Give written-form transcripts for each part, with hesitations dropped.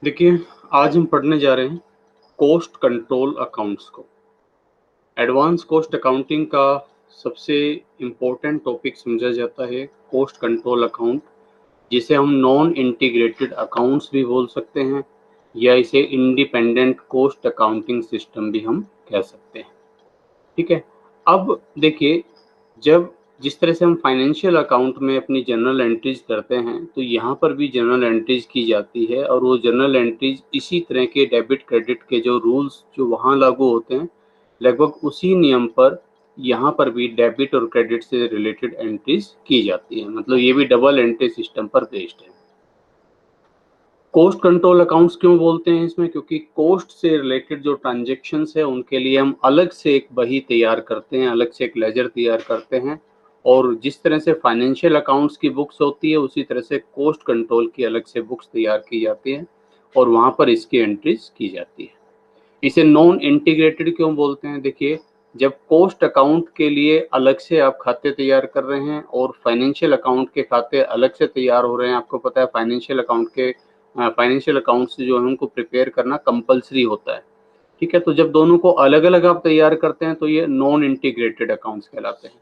देखिए, आज हम पढ़ने जा रहे हैं कॉस्ट कंट्रोल अकाउंट्स को। एडवांस कॉस्ट अकाउंटिंग का सबसे इम्पोर्टेंट टॉपिक समझा जाता है कॉस्ट कंट्रोल अकाउंट, जिसे हम नॉन इंटीग्रेटेड अकाउंट्स भी बोल सकते हैं या इसे इंडिपेंडेंट कॉस्ट अकाउंटिंग सिस्टम भी हम कह सकते हैं। ठीक है। अब देखिए, जब जिस तरह से हम फाइनेंशियल अकाउंट में अपनी जर्नल एंट्रीज करते हैं, तो यहाँ पर भी जर्नल एंट्रीज की जाती है और वो जर्नल एंट्रीज इसी तरह के डेबिट क्रेडिट के जो रूल्स जो वहाँ लागू होते हैं, लगभग उसी नियम पर यहाँ पर भी डेबिट और क्रेडिट से रिलेटेड एंट्रीज की जाती है। मतलब ये भी डबल एंट्री सिस्टम पर बेस्ड है। कॉस्ट कंट्रोल अकाउंट्स क्यों बोलते हैं इसमें? क्योंकि कॉस्ट से रिलेटेड जो ट्रांजेक्शन्स है उनके लिए हम अलग से एक बही तैयार करते हैं, अलग से एक लेजर तैयार करते हैं। और जिस तरह से फाइनेंशियल अकाउंट्स की बुक्स होती है, उसी तरह से कॉस्ट कंट्रोल की अलग से बुक्स तैयार की जाती है और वहाँ पर इसकी एंट्रीज की जाती है। इसे नॉन इंटीग्रेटेड क्यों बोलते हैं? देखिए, जब कॉस्ट अकाउंट के लिए अलग से आप खाते तैयार कर रहे हैं और फाइनेंशियल अकाउंट के खाते अलग से तैयार हो रहे हैं, आपको पता है फाइनेंशियल अकाउंट्स जो है उनको प्रिपेयर करना कंपलसरी होता है। ठीक है, तो जब दोनों को अलग अलग आप तैयार करते हैं तो ये नॉन इंटीग्रेटेड अकाउंट्स कहलाते हैं।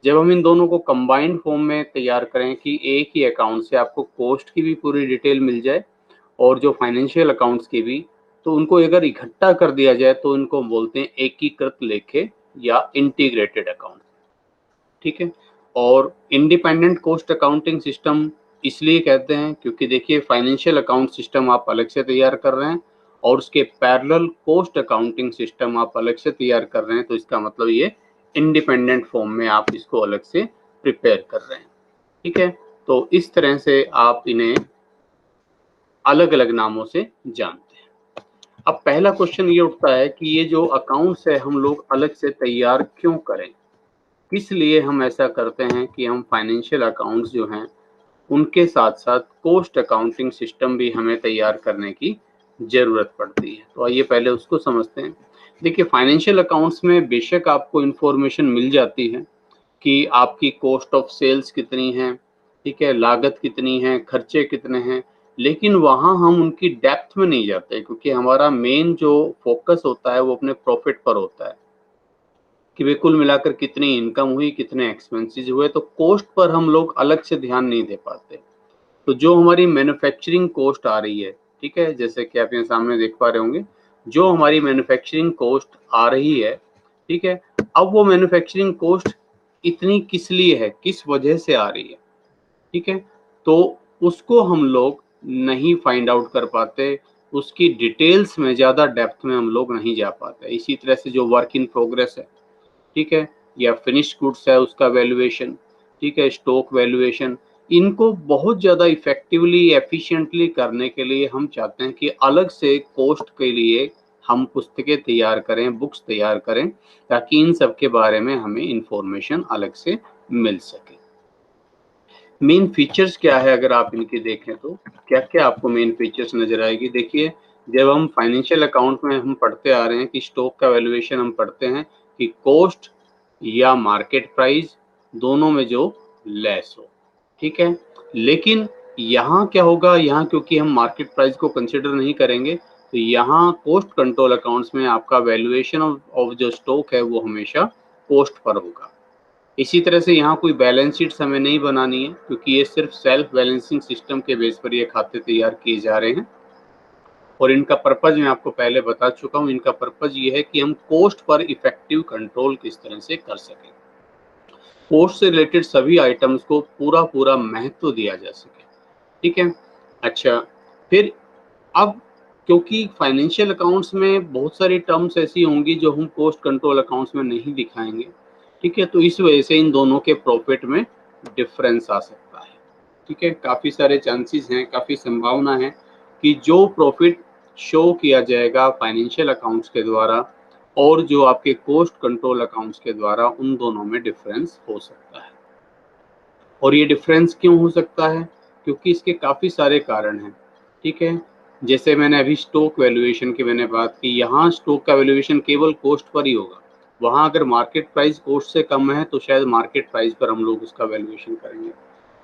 जब हम इन दोनों को कंबाइंड फॉर्म में तैयार करें कि एक ही अकाउंट से आपको कॉस्ट की भी पूरी डिटेल मिल जाए और जो फाइनेंशियल अकाउंट्स की भी, तो उनको अगर इकट्ठा कर दिया जाए तो इनको बोलते हैं एकीकृत लेखे या इंटीग्रेटेड अकाउंट। ठीक है। और इंडिपेंडेंट कॉस्ट अकाउंटिंग सिस्टम इसलिए कहते हैं क्योंकि देखिए, फाइनेंशियल अकाउंट सिस्टम आप अलग से तैयार कर रहे हैं और उसके पैरेलल कॉस्ट अकाउंटिंग सिस्टम आप अलग से तैयार कर रहे हैं, तो इसका मतलब ये इंडिपेंडेंट फॉर्म में आप इसको अलग से प्रिपेयर कर रहे हैं। ठीक है, तो इस तरह से आप इन्हें अलग अलग नामों से जानते हैं। अब पहला क्वेश्चन ये उठता है कि ये जो अकाउंट्स है हम लोग अलग से तैयार क्यों करें? किस लिए हम ऐसा करते हैं कि हम फाइनेंशियल अकाउंट्स जो हैं उनके साथ साथ कॉस्ट अकाउंटिंग सिस्टम भी हमें तैयार करने की ज़रूरत पड़ती है। तो आइए पहले उसको समझते हैं। देखिए, फाइनेंशियल अकाउंट्स में बेशक आपको इन्फॉर्मेशन मिल जाती है कि आपकी कॉस्ट ऑफ सेल्स कितनी है, ठीक है, लागत कितनी है, खर्चे कितने हैं, लेकिन वहाँ हम उनकी डेप्थ में नहीं जाते क्योंकि हमारा मेन जो फोकस होता है वो अपने प्रॉफिट पर होता है कि वे कुल मिलाकर कितनी इनकम हुई, कितने एक्सपेंसेस हुए। तो कॉस्ट पर हम लोग अलग से ध्यान नहीं दे पाते। तो जो हमारी मैन्युफैक्चरिंग कॉस्ट आ रही है, ठीक है, जैसे कि आप यहाँ सामने देख पा रहे होंगे, जो हमारी मैन्युफैक्चरिंग कॉस्ट आ रही है, ठीक है, अब वो मैन्युफैक्चरिंग कॉस्ट इतनी किस लिए है, किस वजह से आ रही है, ठीक है, तो उसको हम लोग नहीं फाइंड आउट कर पाते, उसकी डिटेल्स में ज़्यादा डेप्थ में हम लोग नहीं जा पाते। इसी तरह से जो वर्क इन प्रोग्रेस है, ठीक है, या फिनिश गुड्स है उसका वैल्यूएशन, ठीक है, स्टॉक वैल्यूएशन, इनको बहुत ज़्यादा इफेक्टिवली एफिशिएंटली करने के लिए हम चाहते हैं कि अलग से कॉस्ट के लिए हम पुस्तकें तैयार करें, बुक्स तैयार करें, ताकि इन सब के बारे में हमें इंफॉर्मेशन अलग से मिल सके। मेन फीचर्स क्या है अगर आप इनके देखें तो क्या क्या आपको मेन फीचर्स नजर आएगी? देखिए, जब हम फाइनेंशियल अकाउंट में हम पढ़ते आ रहे हैं कि स्टॉक का वैल्यूएशन हम पढ़ते हैं कि कॉस्ट या मार्केट प्राइस दोनों में जो लेस हो, ठीक है, लेकिन यहाँ क्या होगा, यहाँ क्योंकि हम मार्केट प्राइस को कंसिडर नहीं करेंगे, तो यहाँ कॉस्ट कंट्रोल अकाउंट्स में आपका वैल्यूएशन ऑफ जो स्टॉक है वो हमेशा कॉस्ट पर होगा। इसी तरह से यहाँ कोई बैलेंस शीट्स हमें नहीं बनानी है क्योंकि ये सिर्फ सेल्फ बैलेंसिंग सिस्टम के बेस पर ये खाते तैयार किए जा रहे हैं और इनका पर्पज मैं आपको पहले बता चुका हूँ। इनका पर्पज ये है कि हम कॉस्ट पर इफेक्टिव कंट्रोल किस तरह से कर सकें, कॉस्ट से रिलेटेड सभी आइटम्स को पूरा पूरा महत्व दिया जा सके। ठीक है। अच्छा, फिर अब क्योंकि फाइनेंशियल अकाउंट्स में बहुत सारी टर्म्स ऐसी होंगी जो हम कॉस्ट कंट्रोल अकाउंट्स में नहीं दिखाएंगे, ठीक है, तो इस वजह से इन दोनों के प्रॉफिट में डिफरेंस आ सकता है। ठीक है, काफ़ी सारे चांसेस हैं, काफ़ी संभावना है कि जो प्रॉफिट शो किया जाएगा फाइनेंशियल अकाउंट्स के द्वारा और जो आपके कॉस्ट कंट्रोल अकाउंट्स के द्वारा, उन दोनों में डिफरेंस हो सकता है। और ये डिफरेंस क्यों हो सकता है? क्योंकि इसके काफ़ी सारे कारण हैं। ठीक है, जैसे मैंने अभी स्टॉक वैल्यूएशन की मैंने बात की, यहाँ स्टॉक का वैल्यूएशन केवल कॉस्ट पर ही होगा। वहाँ अगर मार्केट प्राइस कॉस्ट से कम है तो शायद मार्केट प्राइस पर हम लोग उसका वैल्यूएशन करेंगे।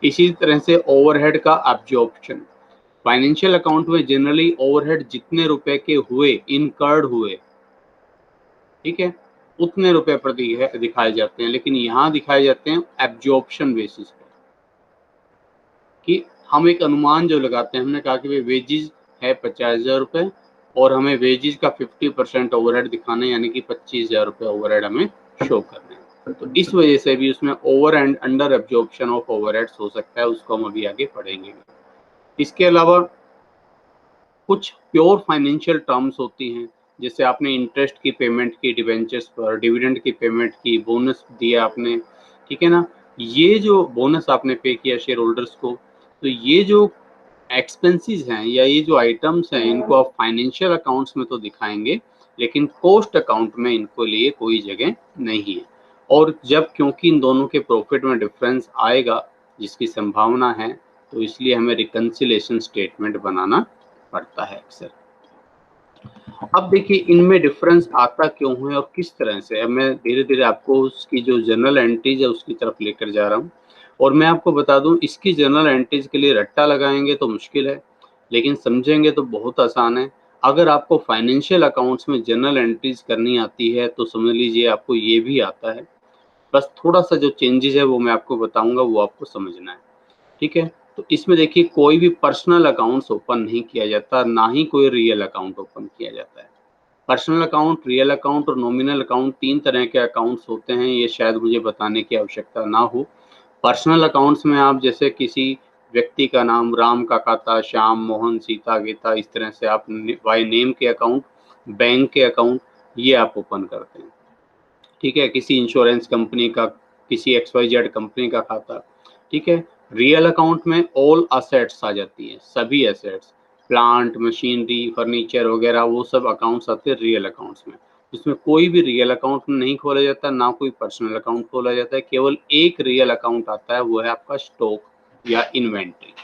इसी तरह से ओवरहेड का एब्जॉर्प्शन, फाइनेंशियल अकाउंट में जनरली ओवरहेड जितने रुपए के हुए, इनकर्ड हुए, ठीक है, उतने रुपए पर दिखाए जाते हैं, लेकिन यहाँ दिखाए जाते हैं एब्जॉर्प्शन बेसिस पर, कि हम एक अनुमान जो लगाते हैं, हमने कहा कि भाई वेजिज है 50,000 रुपये और हमें वेजिज का 50% ओवरहेड दिखाना है, यानी कि 25,000 रुपये ओवरहेड हमें शो करना है। तो इस वजह से भी उसमें over and under absorption of overheads हो सकता है, उसको हम अभी आगे पढ़ेंगे। इसके अलावा कुछ प्योर फाइनेंशियल टर्म्स होती हैं, जैसे आपने इंटरेस्ट की पेमेंट की डिबेंचर्स पर, डिविडेंड की पेमेंट की, बोनस दिया आपने, ठीक है ना, ये जो बोनस आपने पे किया शेयर होल्डर्स को, तो ये जो एक्सपेंसेस हैं या ये जो आइटम्स हैं, इनको आप फाइनेंशियल अकाउंट्स में तो दिखाएंगे, लेकिन कॉस्ट अकाउंट में इनको लिए कोई जगह नहीं है। और जब क्योंकि इन दोनों के प्रॉफिट में डिफरेंस आएगा, जिसकी संभावना है, तो इसलिए हमें रिकंसिलेशन स्टेटमेंट बनाना पड़ता है अक्सर। अब देखिए इनमें डिफरेंस आता क्यों है और किस तरह से। अब मैं धीरे धीरे आपको उसकी जो जनरल एंट्रीज है उसकी तरफ लेकर जा रहा हूँ, और मैं आपको बता दूं इसकी जनरल एंट्रीज के लिए रट्टा लगाएंगे तो मुश्किल है, लेकिन समझेंगे तो बहुत आसान है। अगर आपको फाइनेंशियल अकाउंट्स में जनरल एंट्रीज करनी आती है तो समझ लीजिए आपको ये भी आता है, बस थोड़ा सा जो चेंजेस है वो मैं आपको बताऊंगा, वो आपको समझना है, ठीक है। तो इसमें देखिए कोई भी पर्सनल अकाउंट्स ओपन नहीं किया जाता, ना ही कोई रियल अकाउंट ओपन किया जाता है। पर्सनल अकाउंट, रियल अकाउंट और नॉमिनल अकाउंट 3 तरह के अकाउंट्स होते हैं, ये शायद मुझे बताने की आवश्यकता ना हो। पर्सनल अकाउंट्स में आप जैसे किसी व्यक्ति का नाम, राम का खाता, श्याम, मोहन, सीता, गीता, इस तरह से आप बाय नेम के अकाउंट, बैंक के अकाउंट, ये आप ओपन करते हैं, ठीक है। किसी इंश्योरेंस कंपनी का, किसी XYZ कंपनी का खाता, ठीक है। रियल अकाउंट में ऑल असेट्स आ जाती हैं, सभी एसेट्स, प्लांट, मशीनरी, फर्नीचर वगैरह, वो सब अकाउंट्स आते हैं रियल अकाउंट्स में। इसमें कोई भी रियल अकाउंट नहीं खोला जाता, ना कोई पर्सनल अकाउंट खोला जाता है, केवल एक रियल अकाउंट आता है, वो है आपका स्टॉक या इन्वेंट्री।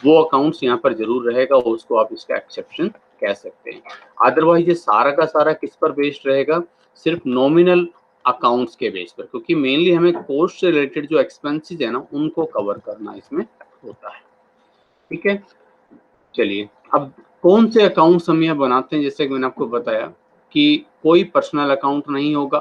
वो अकाउंट्स यहाँ पर जरूर रहेगा, उसको आप इसका एक्सेप्शन कह सकते हैं। अदरवाइज ये सारा का सारा किस पर बेस्ड रहेगा, सिर्फ नॉमिनल अकाउंट्स के बेस पर, क्योंकि मेनली हमें कोस्ट से रिलेटेड जो एक्सपेंसेस है ना, उनको कवर करना इसमें होता है, ठीक है। चलिए, अब कौन से अकाउंट्स हम यहाँ बनाते हैं, जैसे कि मैंने आपको बताया कि कोई पर्सनल अकाउंट नहीं होगा,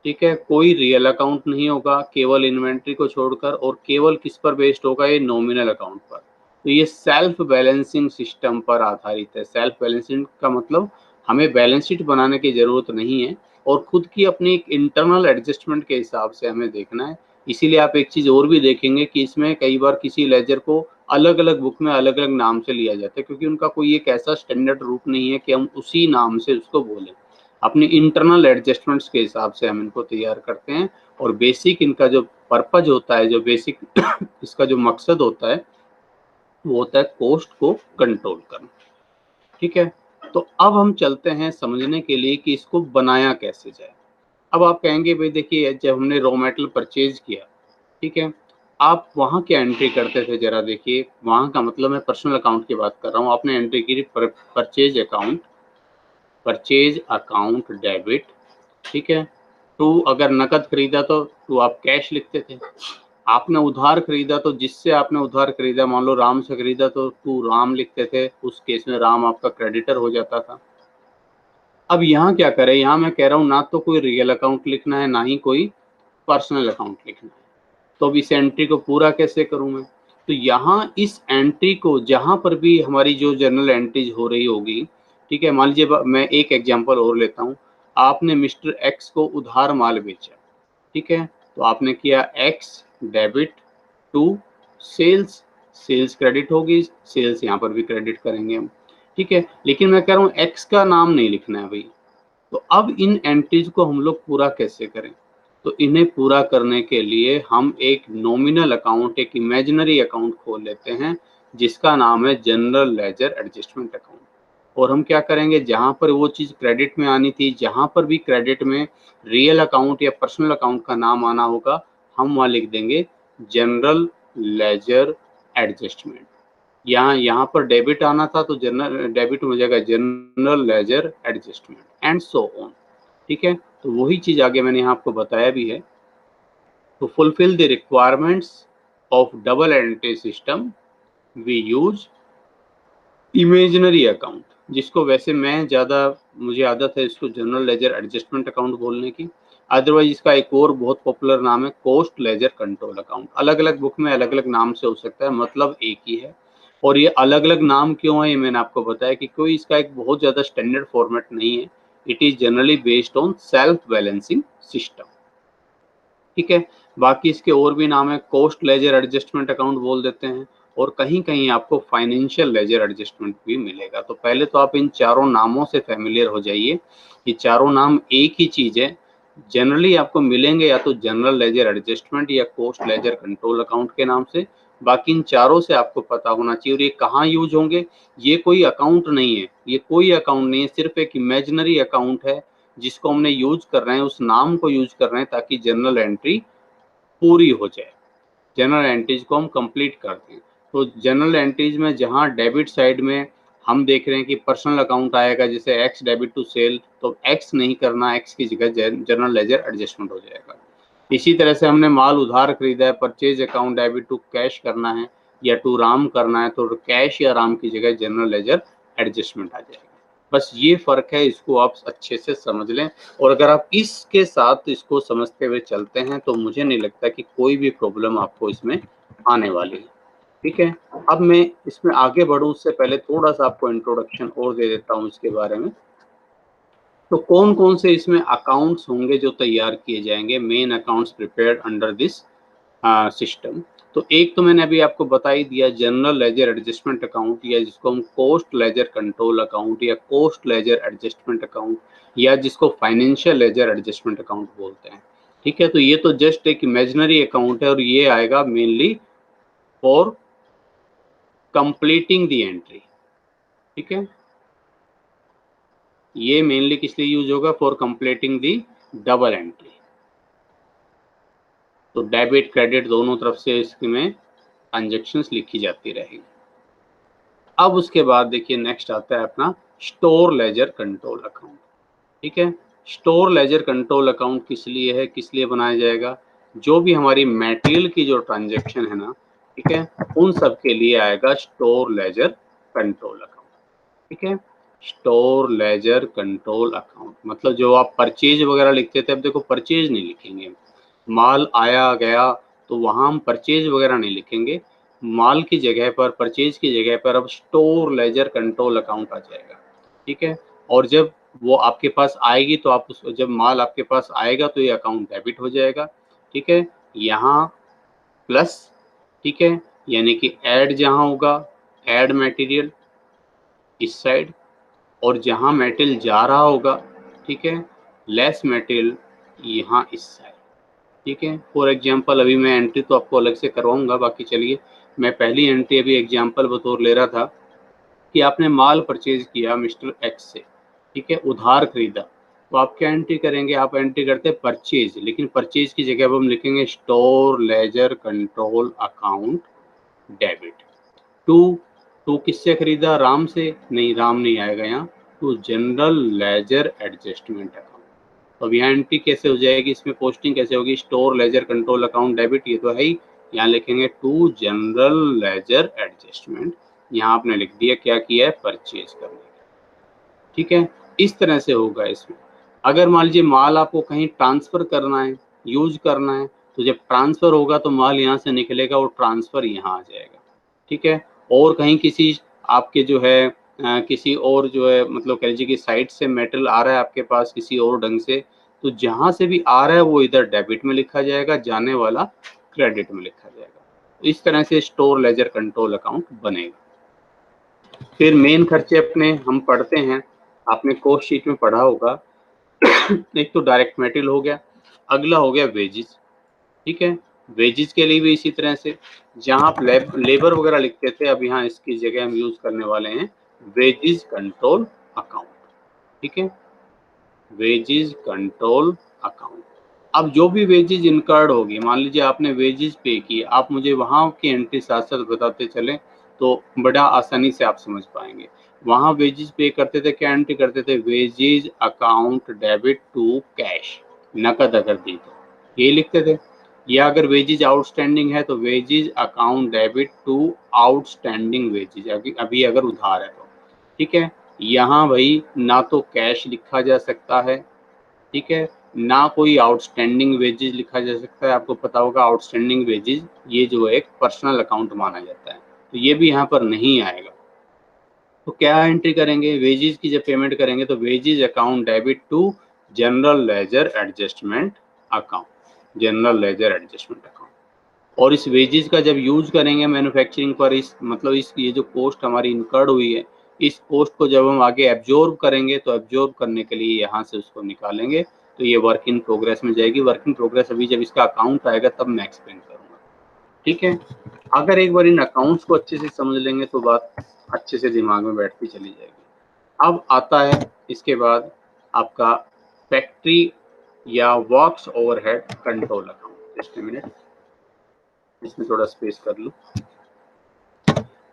ठीक है, कोई रियल अकाउंट नहीं होगा, केवल इन्वेंट्री को छोड़कर, और केवल किस पर बेस्ड होगा, ये नॉमिनल अकाउंट पर। तो ये सेल्फ बैलेंसिंग सिस्टम पर आधारित है। सेल्फ बैलेंसिंग का मतलब हमें बैलेंस शीट बनाने की जरूरत नहीं है, और खुद की अपनी एक इंटरनल एडजस्टमेंट के हिसाब से हमें देखना है। इसीलिए आप एक चीज और भी देखेंगे कि इसमें कई बार किसी लेजर को अलग अलग बुक में अलग अलग नाम से लिया जाता है, क्योंकि उनका कोई एक ऐसा स्टैंडर्ड रूप नहीं है कि हम उसी नाम से उसको बोलें। अपनी इंटरनल एडजस्टमेंट्स के हिसाब से हम इनको तैयार करते हैं, और बेसिक इनका जो पर्पज होता है, जो बेसिक इसका जो मकसद होता है, वो होता है कॉस्ट को कंट्रोल करना, ठीक है। तो अब हम चलते हैं समझने के लिए कि इसको बनाया कैसे जाए। अब आप कहेंगे भाई देखिए, जब हमने रॉ मेटेरियल परचेज किया, ठीक है, आप वहाँ क्या एंट्री करते थे, जरा देखिए। वहाँ का मतलब मैं पर्सनल अकाउंट की बात कर रहा हूँ। आपने एंट्री की purchase account, purchase account debit, ठीक है। टू अगर नकद खरीदा तो टू आप कैश लिखते थे। आपने उधार खरीदा तो जिससे आपने उधार खरीदा, मान लो राम से खरीदा, तो टू राम लिखते थे, उस केस में राम आपका क्रेडिटर हो जाता था। अब यहाँ क्या करें, यहाँ मैं कह रहा हूँ ना तो कोई रियल अकाउंट लिखना है, ना ही कोई पर्सनल अकाउंट लिखना है। तो अब इस एंट्री को पूरा कैसे करूँ मैं? तो यहाँ इस एंट्री को, जहाँ पर भी हमारी जो जर्नल एंट्रीज हो रही होगी, ठीक है, मान लीजिए मैं एक एग्जांपल और लेता हूँ। आपने मिस्टर एक्स को उधार माल बेचा, ठीक है, तो आपने किया X debit to sales, sales credit होगी, सेल्स यहाँ पर भी क्रेडिट करेंगे हम, ठीक है। लेकिन मैं कह रहा हूँ एक्स का नाम नहीं लिखना है भाई। तो अब इन एंट्रीज को हम लोग पूरा कैसे करें? तो इन्हें पूरा करने के लिए हम एक नॉमिनल अकाउंट, एक इमेजिनरी अकाउंट खोल लेते हैं, जिसका नाम है जनरल लेजर एडजस्टमेंट अकाउंट। और हम क्या करेंगे, जहां पर वो चीज क्रेडिट में आनी थी, जहां पर भी क्रेडिट में रियल अकाउंट या पर्सनल अकाउंट का नाम आना होगा, हम वहां लिख देंगे जनरल लेजर एडजस्टमेंट। यहाँ पर डेबिट आना था तो जनरल डेबिट हो जाएगा general ledger adjustment, and so on, ठीक है। तो वही चीज आगे मैंने यहाँ आपको बताया भी है। To fulfill the requirements of double entry system, we use imaginary account, जिसको वैसे मैं ज़्यादा मुझे आदत है इसको जनरल लेजर एडजस्टमेंट अकाउंट बोलने की। अदरवाइज इसका एक और बहुत पॉपुलर नाम है कॉस्ट लेजर कंट्रोल अकाउंट। अलग अलग बुक में अलग अलग नाम से हो सकता है, मतलब एक ही है। और ये अलग अलग नाम क्यों है ये मैंने आपको बताया कि कोई इसका एक बहुत ज़्यादा स्टैंडर्ड फॉर्मेट नहीं है। It is generally based on self balancing system. ठीक है, बाकी इसके और भी नाम है, कॉस्ट लेजर एडजस्टमेंट अकाउंट बोल देते हैं, और कहीं कहीं आपको फाइनेंशियल लेजर एडजस्टमेंट भी मिलेगा। तो पहले तो आप इन चारों नामों से फैमिलियर हो जाइए। ये चारों नाम एक ही चीज है। जनरली आपको मिलेंगे या तो जनरल लेजर एडजस्टमेंट या कॉस्ट लेजर कंट्रोल अकाउंट के नाम से। बाकी इन चारों से आपको पता होना चाहिए। और ये कहाँ यूज होंगे, ये कोई अकाउंट नहीं है, ये कोई अकाउंट नहीं है, सिर्फ एक इमेजिनरी अकाउंट है जिसको हमने यूज कर रहे हैं, उस नाम को यूज कर रहे हैं ताकि जनरल एंट्री पूरी हो जाए, जनरल एंट्रीज को हम कंप्लीट कर दें। तो जनरल एंट्रीज में जहां डेबिट साइड में हम देख रहे हैं कि पर्सनल अकाउंट आएगा, जैसे एक्स डेबिट टू सेल, तो एक्स नहीं करना, एक्स की जगह जनरल लेजर एडजस्टमेंट हो जाएगा। इसी तरह से हमने माल उधार खरीदा है, purchase account debit to cash करना है या टू राम करना है, तो कैश या राम की जगह जनरल लेजर एडजस्टमेंट आ जाएगा। बस ये फर्क है, इसको आप अच्छे से समझ लें। और अगर आप इसके साथ इसको समझते हुए चलते हैं तो मुझे नहीं लगता कि कोई भी प्रॉब्लम आपको इसमें आने वाली है। ठीक है, अब मैं इसमें आगे बढ़ूं उससे पहले थोड़ा सा आपको इंट्रोडक्शन और दे देता हूं इसके बारे में। तो कौन कौन से इसमें अकाउंट्स होंगे जो तैयार किए जाएंगे, main accounts prepared under this system. तो एक तो मैंने अभी आपको बता ही दिया, जनरल लेजर एडजस्टमेंट अकाउंट, या जिसको हम कॉस्ट लेजर कंट्रोल अकाउंट या कॉस्ट लेजर एडजस्टमेंट अकाउंट, या जिसको फाइनेंशियल लेजर एडजस्टमेंट अकाउंट बोलते हैं। ठीक है, तो ये तो जस्ट एक इमेजिनरी अकाउंट है और ये आएगा mainly for completing the entry. ठीक है, ये मेनली किस लिए यूज होगा, for completing the double entry. तो डेबिट क्रेडिट दोनों तरफ से इसमें ट्रांजेक्शन्स लिखी जाती रहेगी। अब उसके बाद देखिए नेक्स्ट आता है अपना स्टोर लेजर कंट्रोल अकाउंट। ठीक है, स्टोर लेजर कंट्रोल अकाउंट किस लिए है, किस लिए बनाया जाएगा, जो भी हमारी मटेरियल की जो ट्रांजेक्शन है ना, ठीक है, उन सब के लिए आएगा स्टोर लेजर कंट्रोल अकाउंट। ठीक है, स्टोर लेजर कंट्रोल अकाउंट मतलब जो आप परचेज वगैरह लिखते थे, अब देखो परचेज नहीं लिखेंगे, माल आया गया तो वहां हम परचेज वगैरह नहीं लिखेंगे। माल की जगह पर, परचेज की जगह पर अब स्टोर लेजर कंट्रोल अकाउंट आ जाएगा। ठीक है, और जब वो आपके पास आएगी तो आप जब माल आपके पास आएगा तो ये अकाउंट डेबिट हो जाएगा। ठीक है, यहाँ प्लस, ठीक है, यानी कि ऐड जहाँ होगा, ऐड मटेरियल इस साइड, और जहाँ मेटेरियल जा रहा होगा, ठीक है, लेस मटेरियल यहाँ इस साइड। ठीक है, फॉर एग्जांपल अभी मैं एंट्री तो आपको अलग से करवाऊंगा, बाकी चलिए मैं पहली एंट्री अभी एग्जांपल बतौर ले रहा था कि आपने माल परचेज किया मिस्टर एक्स से, ठीक है, उधार खरीदा, तो आप क्या एंट्री करेंगे, आप एंट्री करते हैं परचेज, लेकिन परचेज की जगह अब हम लिखेंगे store ledger control account debit to. To किससे खरीदा, राम से, नहीं राम नहीं आएगा यहाँ, to general ledger adjustment account. तो अब यहाँ एंट्री कैसे हो जाएगी, इसमें पोस्टिंग कैसे होगी, store ledger control account debit, ये तो है ही, यहाँ लिखेंगे टू जनरल लेजर एडजस्टमेंट, यहाँ आपने लिख दिया क्या किया है, परचेज करने। ठीक है, इस तरह से होगा इसमें। अगर मान लीजिए माल आपको कहीं ट्रांसफर करना है, यूज करना है, तो जब ट्रांसफर होगा तो माल यहाँ से निकलेगा और ट्रांसफर यहाँ आ जाएगा। ठीक है, और कहीं किसी आपके जो है किसी और जो है मतलब कह लीजिए कि साइट से मेटल आ रहा है आपके पास किसी और ढंग से, तो जहाँ से भी आ रहा है वो इधर डेबिट में लिखा जाएगा, जाने वाला क्रेडिट में लिखा जाएगा। तो इस तरह से स्टोर लेजर कंट्रोल अकाउंट बनेगा। फिर मेन खर्चे अपने हम पढ़ते हैं, आपने कॉस्ट शीट में पढ़ा होगा। एक तो डायरेक्ट मटेरियल हो गया, अगला हो गया वेजेस। ठीक है, वेजेस के लिए भी इसी तरह से, जहां आप लेबर वगैरह लिखते थे, अब यहाँ इसकी जगह हम यूज करने वाले हैं वेजेस कंट्रोल अकाउंट। ठीक है, वेजेस कंट्रोल अकाउंट। अब जो भी वेजेस इनकर्ड होगी, मान लीजिए आपने वेजेस पे किए, आप मुझे वहां की एंट्री साथ साथ बताते चलें तो बड़ा आसानी से आप समझ पाएंगे। वहां वेजेस पे करते थे, क्या एंट्री करते थे, wages account debit to cash, नकद अगर दी तो ये लिखते थे। या अगर वेजेस आउटस्टैंडिंग है तो wages account debit to outstanding wages, अभी अगर उधार है तो। ठीक है। यहाँ भाई ना तो कैश लिखा जा सकता है, ठीक है, ना कोई आउटस्टैंडिंग वेजेस लिखा जा सकता है। आपको पता होगा आउटस्टैंडिंग वेजेस ये जो एक पर्सनल अकाउंट माना जाता है, तो ये भी यहाँ पर नहीं आएगा। तो क्या एंट्री करेंगे, वेजेस की जब पेमेंट करेंगे तो wages account debit to general ledger adjustment account, general ledger adjustment account. और इस वेजेस का जब यूज करेंगे मैन्युफैक्चरिंग पर, इस मतलब इस ये जो कॉस्ट हमारी इनकर्ड हुई है, इस कॉस्ट को जब हम आगे एब्जॉर्ब करेंगे तो एब्जॉर्ब करने के लिए यहाँ से उसको निकालेंगे, तो ये वर्क इन प्रोग्रेस में जाएगी। वर्क इन प्रोग्रेस अभी जब इसका अकाउंट आएगा तब मैं एक्सप्लेन करूँगा, ठीक है। अगर एक बार इन अकाउंट्स को अच्छे से समझ लेंगे तो बात अच्छे से दिमाग में बैठती चली जाएगी। अब आता है इसके बाद आपका फैक्ट्री या works overhead control account. Just a minute, इसमें थोड़ा स्पेस कर लूँ।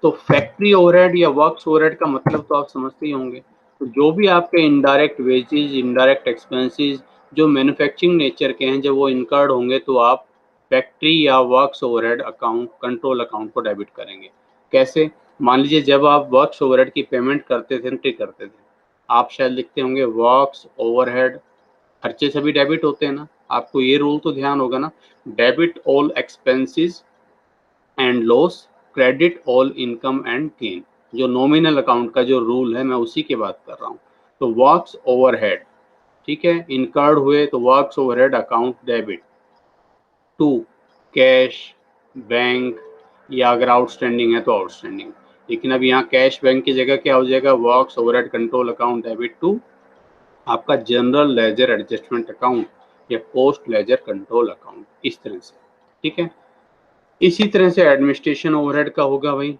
तो फैक्ट्री ओवरहेड या वर्क्स ओवरहेड का मतलब तो आप समझते ही होंगे। तो जो भी आपके इनडायरेक्ट वेजेस, इनडायरेक्ट एक्सपेंसेस जो मैन्युफैक्चरिंग नेचर के हैं, जब वो इनकर्ड होंगे तो आप फैक्ट्री या works overhead account, control account को डेबिट करेंगे। कैसे? मान लीजिए जब आप वर्क्स ओवरहेड की पेमेंट करते थे, एंट्री करते थे, आप शायद लिखते होंगे वर्क्स ओवरहेड, खर्चे सभी डेबिट होते हैं ना, आपको ये रूल तो ध्यान होगा ना, debit all expenses and loss, credit all income and gain. जो नॉमिनल अकाउंट का जो रूल है मैं उसी की बात कर रहा हूँ। तो वर्क्स ओवरहेड, ठीक है, इनकर्ड हुए तो works overhead account debit to cash, bank, या अगर आउटस्टैंडिंग है तो आउटस्टैंडिंग। लेकिन अब यहाँ कैश बैंक की जगह क्या हो जाएगा, works overhead control account debit to आपका जनरल लेजर एडजस्टमेंट अकाउंट या पोस्ट लेजर कंट्रोल अकाउंट, इस तरह से, ठीक है। इसी तरह से एडमिनिस्ट्रेशन ओवरहेड का होगा भाई,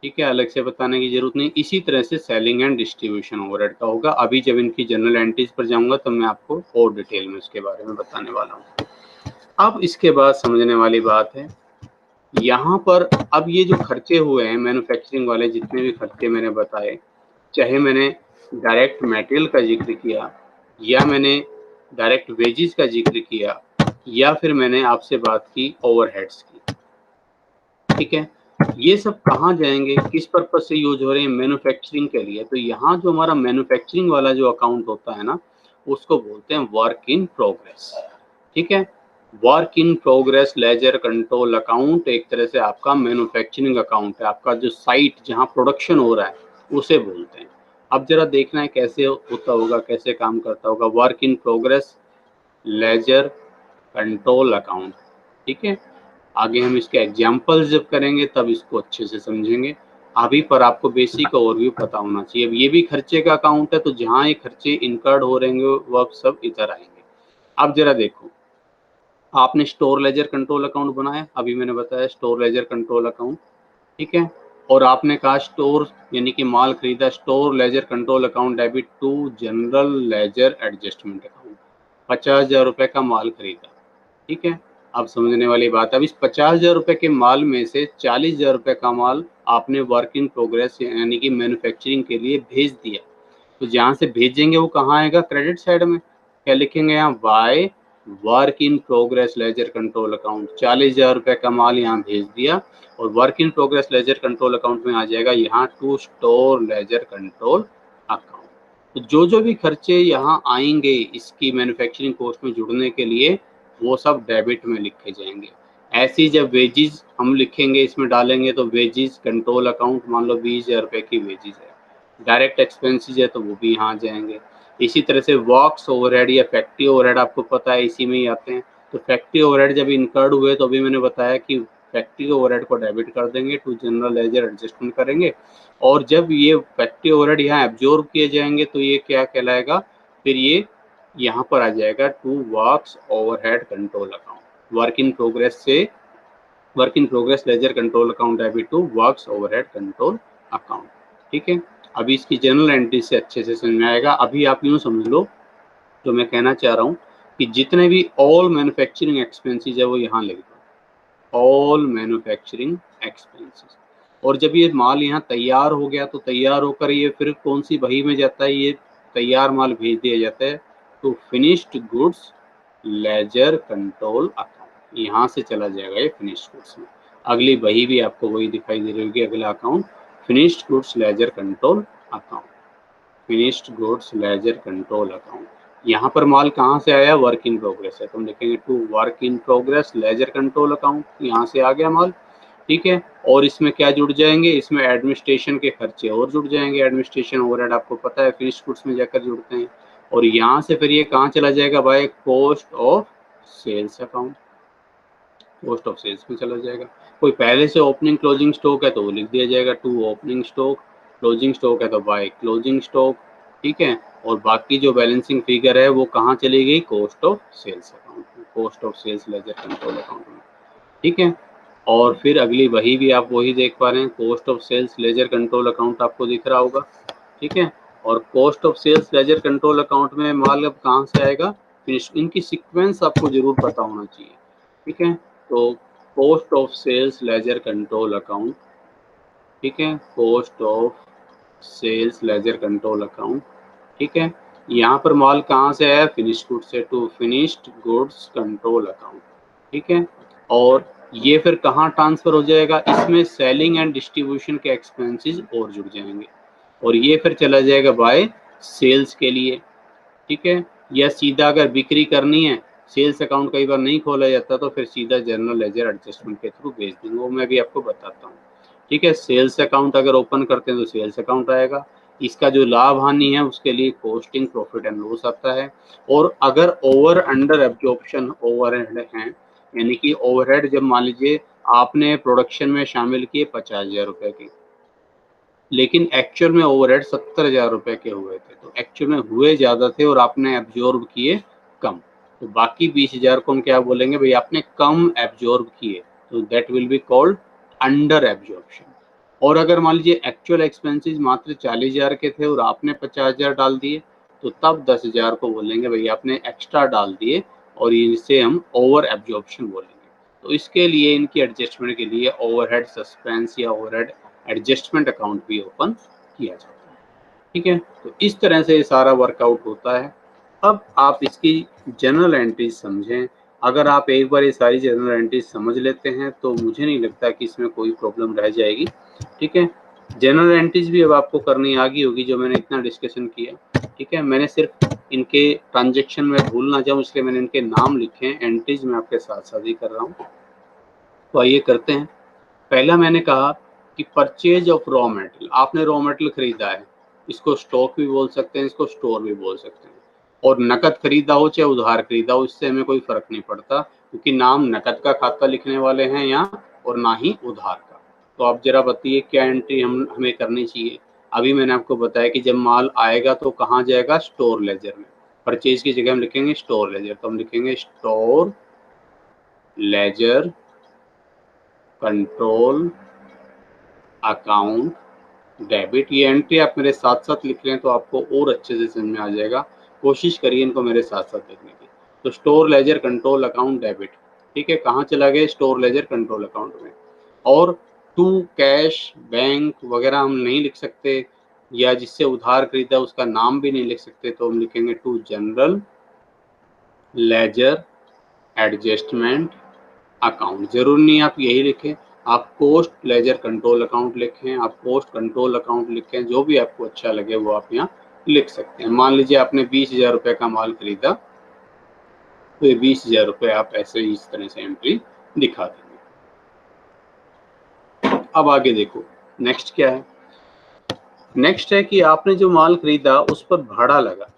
ठीक है, अलग से बताने की जरूरत नहीं। इसी तरह से सेलिंग एंड डिस्ट्रीब्यूशन ओवरहेड का होगा। अभी जब इनकी जनरल एंट्रीज पर जाऊंगा तो मैं आपको और डिटेल में इसके बारे में बताने वाला हूँ। अब इसके बाद समझने वाली बात है यहाँ पर, अब ये जो खर्चे हुए हैं मैन्युफैक्चरिंग वाले, जितने भी खर्चे मैंने बताए, चाहे मैंने डायरेक्ट मटेरियल का जिक्र किया, या मैंने डायरेक्ट वेजेस का जिक्र किया, या फिर मैंने आपसे बात की ओवरहेड्स की, ठीक है, ये सब कहाँ जाएंगे, किस पर्पज से यूज हो रहे हैं, मैन्युफैक्चरिंग के लिए। तो यहाँ जो हमारा मैन्युफैक्चरिंग वाला जो अकाउंट होता है ना, उसको बोलते हैं वर्क इन प्रोग्रेस, ठीक है। Work in progress ledger control account एक तरह से आपका मैन्युफैक्चरिंग अकाउंट है, आपका जो साइट जहाँ प्रोडक्शन हो रहा है उसे बोलते हैं। अब जरा देखना है कैसे होता होगा, कैसे काम करता होगा work in progress ledger control account, ठीक है। आगे हम इसके एग्जाम्पल्स जब करेंगे तब इसको अच्छे से समझेंगे। अभी पर आपको बेसिक ओवरव्यू पता होना चाहिए। अब ये भी खर्चे का अकाउंट है, तो जहाँ ये खर्चे इनकर्ड हो रहेंगे वो अब सब इधर आएंगे। अब जरा देखो, आपने स्टोर लेजर कंट्रोल अकाउंट बनाया, अभी मैंने बताया स्टोर लेजर कंट्रोल अकाउंट, ठीक है, और आपने कहा स्टोर यानी कि माल खरीदा, store ledger control account debit to general ledger adjustment account, 50,000 रुपये का माल खरीदा, ठीक है। अब समझने वाली बात, अब इस 50,000 रुपये के माल में से 40,000 रुपये का माल आपने वर्क इन प्रोग्रेस यानी कि मैन्युफैक्चरिंग के लिए भेज दिया। तो जहाँ से भेजेंगे वो कहाँ आएगा, क्रेडिट साइड में। क्या लिखेंगे यहाँ, by work in progress ledger control account, 40,000 रुपये का माल यहाँ भेज दिया, और work in progress ledger control account में आ जाएगा यहाँ to store ledger control account. तो जो भी खर्चे यहाँ आएंगे इसकी मैन्युफैक्चरिंग कॉस्ट में जुड़ने के लिए, वो सब डेबिट में लिखे जाएंगे। ऐसे ही जब वेजेस हम लिखेंगे, इसमें डालेंगे, तो वेजेस कंट्रोल अकाउंट, मान लो 20,000 रुपये की वेजेस है, डायरेक्ट एक्सपेंसेस है तो वो भी यहाँ जाएंगे। इसी तरह से वर्क्स ओवरहेड या फैक्ट्री ओवरहेड आपको पता है इसी में ही आते हैं। तो फैक्ट्री ओवरहेड जब इनकर्ड हुए तो अभी मैंने बताया कि फैक्ट्री ओवरहेड को डेबिट कर देंगे, टू जनरल लेजर एडजस्टमेंट करेंगे, और जब ये फैक्ट्री ओवरहेड यहाँ एब्जॉर्ब किए जाएंगे तो ये क्या कहलाएगा, फिर ये यहाँ पर आ जाएगा to works overhead control account, work in progress से work in progress ledger control account debit to works overhead control account, ठीक है। अभी इसकी जनरल एंट्री से अच्छे से समझ में आएगा। अभी आप यूँ समझ लो, जो मैं कहना चाह रहा हूँ कि जितने भी ऑल मैन्युफैक्चरिंग एक्सपेंसेस है वो यहाँ लिख दो, ऑल मैन्युफैक्चरिंग एक्सपेंसेस। और जब ये माल यहाँ तैयार हो गया तो तैयार होकर ये फिर कौन सी बही में जाता है, ये तैयार माल भेज दिया जाता है तो finished goods laser control account, यहाँ से चला जाएगा ये फिनिश्ड गुड्स में। अगली बही भी आपको वही दिखाई दे रही होगी, अगला account finished goods laser control account, finished goods laser control account. यहाँ पर माल कहाँ से आया, वर्क इन प्रोग्रेस है, तो हम लिखेंगे to work in progress ledger control account, यहाँ से आ गया माल, ठीक है। और इसमें क्या जुड़ जाएंगे, इसमें एडमिनिस्ट्रेशन के खर्चे और जुड़ जाएंगे, एडमिनिस्ट्रेशन ओवरहेड आपको पता है फिनिश्ड गुड्स में जाकर जुड़ते हैं। और यहाँ से फिर ये कहाँ चला जाएगा भाई, cost of sales account, cost of sales में चला जाएगा। कोई पहले से ओपनिंग क्लोजिंग स्टॉक है तो वो लिख दिया जाएगा to opening stock, closing stock है तो बाय क्लोजिंग स्टॉक, ठीक है। और बाकी जो बैलेंसिंग फिगर है वो कहाँ चली गई, कॉस्ट ऑफ सेल्स अकाउंट में, cost of sales ledger control account में, ठीक है। और फिर अगली वही भी आप वही देख पा रहे हैं, cost of sales ledger control account आपको दिख रहा होगा, ठीक है। और cost of sales ledger control account में माल अब कहाँ से आएगा, फिनिश, इनकी सीक्वेंस आपको जरूर पता होना चाहिए, ठीक है। तो cost of sales ledger control account, ठीक है, cost of sales ledger control account, ठीक है। यहाँ पर माल कहाँ से आया, फिनिश्ड गुड्स से, to finished goods control account, ठीक है। और ये फिर कहाँ ट्रांसफर हो जाएगा, इसमें सेलिंग एंड डिस्ट्रीब्यूशन के एक्सपेंसेस और जुड़ जाएंगे, और ये फिर चला जाएगा बाय सेल्स के लिए, ठीक है। या सीधा अगर बिक्री करनी है, सेल्स अकाउंट कई बार नहीं खोला जाता तो फिर सीधा जनरल लेजर एडजस्टमेंट के थ्रू भेज देंगे, वो मैं भी आपको बताता हूँ, ठीक है। सेल्स अकाउंट अगर ओपन करते हैं तो सेल्स अकाउंट आएगा, इसका जो लाभ हानि है उसके लिए कॉस्टिंग प्रॉफिट एंड लॉस आता है। और अगर ओवर अंडर एब्जॉर्प्शन ओवरहेड हैं, यानी कि ओवरहेड जब मान लीजिए आपने प्रोडक्शन में शामिल किए 50,000 रुपए के, लेकिन एक्चुअल में ओवरहेड 70,000 रुपए के हुए थे, तो एक्चुअल में हुए ज़्यादा थे और आपने एब्जॉर्ब किए कम, तो बाकी 20,000 को हम क्या बोलेंगे भाई, आपने कम एब्जॉर्ब किए, तो that will be called under absorption. और अगर मान लीजिए एक्चुअल एक्सपेंसेस मात्र 40,000 के थे और आपने 50,000 डाल दिए, तो तब 10,000 को बोलेंगे भाई आपने एक्स्ट्रा डाल दिए, और इसे हम ओवर एब्जॉर्प्शन बोलेंगे। तो इसके लिए इनकी एडजस्टमेंट के लिए ओवरहेड सस्पेंस या ओवरहेड एडजस्टमेंट अकाउंट भी ओपन किया जाता है, ठीक है। तो इस तरह से ये सारा वर्कआउट होता है। अब आप इसकी जनरल एंट्रीज समझें, अगर आप एक बार ये सारी जनरल एंट्रीज समझ लेते हैं तो मुझे नहीं लगता कि इसमें कोई प्रॉब्लम रह जाएगी, ठीक है। जनरल एंट्रीज भी अब आपको करनी आ गई होगी, जो मैंने इतना डिस्कशन किया, ठीक है। मैंने सिर्फ इनके ट्रांजेक्शन में भूल ना जाऊँ इसलिए मैंने इनके नाम लिखे हैं, एंट्रीज मैं आपके साथ साथ ही कर रहा हूँ। तो आइए करते हैं। पहला मैंने कहा कि परचेज ऑफ रॉ मटेरियल, आपने रॉ मटेरियल खरीदा है, इसको स्टॉक भी बोल सकते हैं, इसको स्टोर भी बोल सकते हैं। और नकद खरीदा हो चाहे उधार खरीदा हो, इससे हमें कोई फर्क नहीं पड़ता, क्योंकि नाम नकद का खाता लिखने वाले हैं यहाँ और ना ही उधार का। तो आप जरा बताइए क्या एंट्री हमें करनी चाहिए। अभी मैंने आपको बताया कि जब माल आएगा तो कहाँ जाएगा, स्टोर लेजर में। परचेज की जगह हम लिखेंगे स्टोर लेजर, तो हम लिखेंगे store ledger control account debit. ये एंट्री आप मेरे साथ साथ लिख लें तो आपको और अच्छे से समझ में आ जाएगा, कोशिश करिए इनको मेरे साथ साथ लिखने की। तो store ledger control account debit, ठीक है, कहाँ चला गया, स्टोर लेजर कंट्रोल अकाउंट में। और टू कैश बैंक वगैरह हम नहीं लिख सकते, या जिससे उधार खरीदा उसका नाम भी नहीं लिख सकते, तो हम लिखेंगे to general ledger adjustment account. जरूर नहीं आप यही लिखें, आप पोस्ट लेजर कंट्रोल अकाउंट लिखें, आप पोस्ट कंट्रोल अकाउंट लिखें, जो भी आपको अच्छा लगे वो आप यहाँ लिख सकते हैं। मान लीजिए आपने 20,000 रुपये का माल खरीदा, तो ये 20,000 रुपये आप ऐसे ही इस तरह से एंट्री दिखा देंगे। अब आगे देखो नेक्स्ट क्या है। नेक्स्ट है कि आपने जो माल खरीदा उस पर भाड़ा लगा,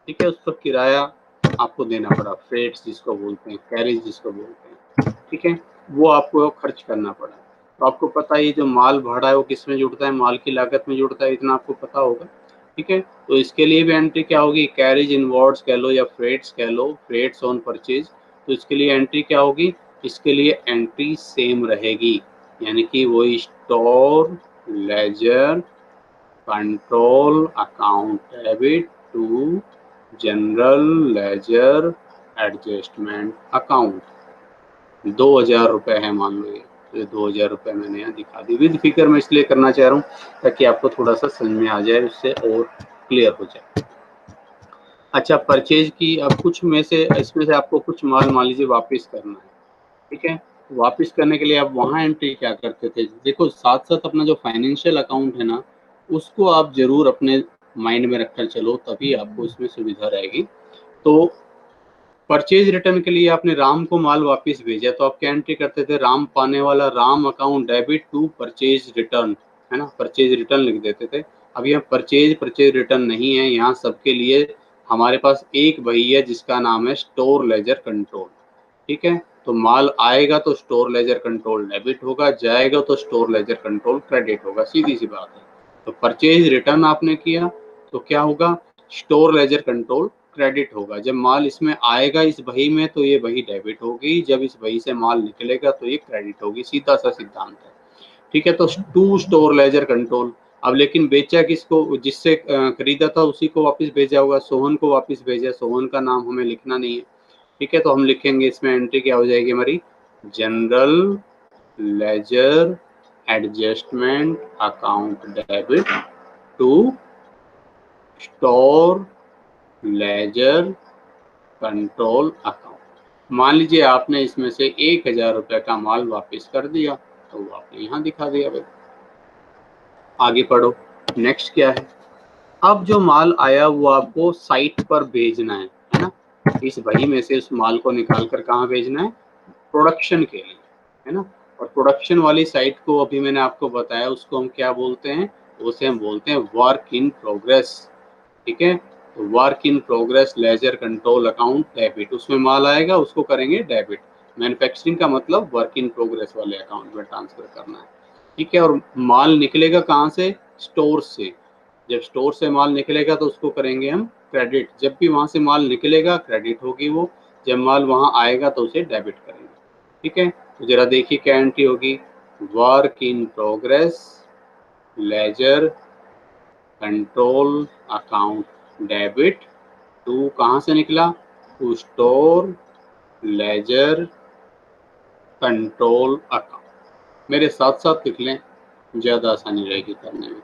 ठीक है, उस पर किराया आपको देना पड़ा, फ्रेट्स जिसको बोलते हैं, कैरेज जिसको बोलते हैं, ठीक है, वो आपको खर्च करना पड़ा। तो आपको पता है जो माल भाड़ा है वो किस में जुड़ता है, माल की लागत में जुड़ता है, इतना आपको पता होगा, ठीक है। तो इसके लिए भी एंट्री क्या होगी, कैरेज इनवर्ड्स कह लो या फ्रेट्स कह लो, फ्रेट्स ऑन परचेज। तो इसके लिए एंट्री क्या होगी, इसके लिए एंट्री सेम रहेगी, यानी कि वही store ledger control account debit to general ledger adjustment account. 2,000 रुपये है मान लो ये, तो 2,000 रुपये मैंने यहाँ दिखा दी, विद फिगर में इसलिए करना चाह रहा हूँ ताकि आपको थोड़ा सा समझ में आ जाए, उससे और क्लियर हो जाए। अच्छा, परचेज की अब कुछ में से इसमें से आपको कुछ माल मान लीजिए वापस करना है, ठीक है। वापस करने के लिए आप वहाँ एंट्री क्या करते थे, देखो साथ साथ अपना जो फाइनेंशियल अकाउंट है ना, उसको आप जरूर अपने माइंड में रखकर चलो, तभी आपको इसमें सुविधा रहेगी। तो परचेज रिटर्न के लिए आपने राम को माल वापस भेजा, तो आप क्या एंट्री करते थे, राम पाने वाला Ram account debit to purchase return, है ना, परचेज रिटर्न लिख देते थे। अब यहाँ परचेज रिटर्न नहीं है, यहाँ सबके लिए हमारे पास एक वही है जिसका नाम है स्टोर लेजर कंट्रोल। ठीक है, तो माल आएगा तो स्टोर लेजर कंट्रोल डेबिट होगा, जाएगा तो स्टोर लेजर कंट्रोल क्रेडिट होगा, सीधी सी बात है। तो परचेज रिटर्न आपने किया तो क्या होगा, स्टोर लेजर कंट्रोल क्रेडिट होगा। जब माल इसमें आएगा इस बही में तो ये बही डेबिट होगी, जब इस बही से माल निकलेगा तो ये क्रेडिट होगी, सीधा सा सिद्धांत है। ठीक है, तो टू स्टोर लेजर कंट्रोल। अब लेकिन बेचा किसको, जिससे खरीदा था उसी को वापस भेजा होगा, सोहन को वापस भेजा, सोहन का नाम हमें लिखना नहीं है। ठीक है, तो हम लिखेंगे इसमें एंट्री क्या हो जाएगी हमारी, general ledger adjustment account debit to store ledger control account. मान लीजिए आपने इसमें से 1,000 रुपये का माल वापस कर दिया, तो वो आपने यहाँ दिखा दिया भाई। आगे पढ़ो, नेक्स्ट क्या है। अब जो माल आया वो आपको साइट पर भेजना है ना, इस बही में से उस माल को निकाल कर कहाँ भेजना है, प्रोडक्शन के लिए, है ना। और प्रोडक्शन वाली साइट को अभी मैंने आपको बताया, उसको हम क्या बोलते हैं, उसे हम बोलते हैं वर्क इन प्रोग्रेस। ठीक है, तो work in progress ledger control account debit, उसमें माल आएगा उसको करेंगे डेबिट। मैन्युफैक्चरिंग का मतलब वर्क इन प्रोग्रेस वाले अकाउंट में ट्रांसफर करना है। ठीक है, और माल निकलेगा कहाँ से, स्टोर से। जब स्टोर से माल निकलेगा तो उसको करेंगे हम क्रेडिट, जब भी वहां से माल निकलेगा क्रेडिट होगी वो, जब माल वहां आएगा तो उसे डेबिट करेंगे। ठीक है, तो जरा देखिए क्या एंट्री होगी, work in progress ledger control account debit to, कहाँ से निकला, to store ledger control account. मेरे साथ साथ लिख लें, ज़्यादा आसानी रहेगी करने में।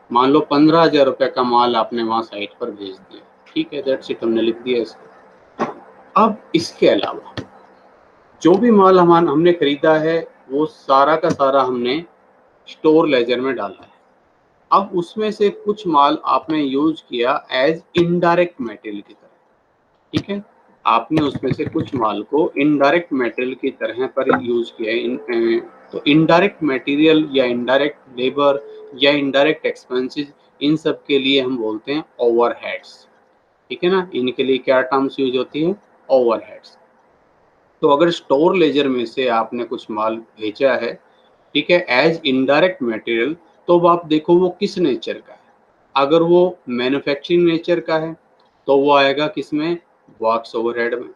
मान लो 15,000 रुपये का माल आपने वहाँ साइट पर भेज दिया, ठीक है, दैट्स इट, हमने लिख दिया इसको। अब इसके अलावा जो भी माल हमने खरीदा है वो सारा का सारा हमने स्टोर लेजर में डाला है। अब उसमें से कुछ माल आपने यूज किया एज इनडायरेक्ट मटेरियल की तरह। ठीक है, आपने उसमें से कुछ माल को इनडायरेक्ट मटेरियल की तरह पर यूज किया है। तो इनडायरेक्ट मटेरियल या इनडायरेक्ट लेबर या इनडायरेक्ट एक्सपेंसेस, इन सब के लिए हम बोलते हैं ओवरहेड्स। ठीक है ना, इनके लिए क्या टर्म्स यूज होती है, ओवरहेड्स। तो अगर स्टोर लेजर में से आपने कुछ माल भेजा है, ठीक है, एज इनडायरेक्ट मटेरियल, तो अब आप देखो वो किस नेचर का है। अगर वो मैन्युफैक्चरिंग नेचर का है तो वो आएगा किसमें, वर्क्स ओवरहेड में।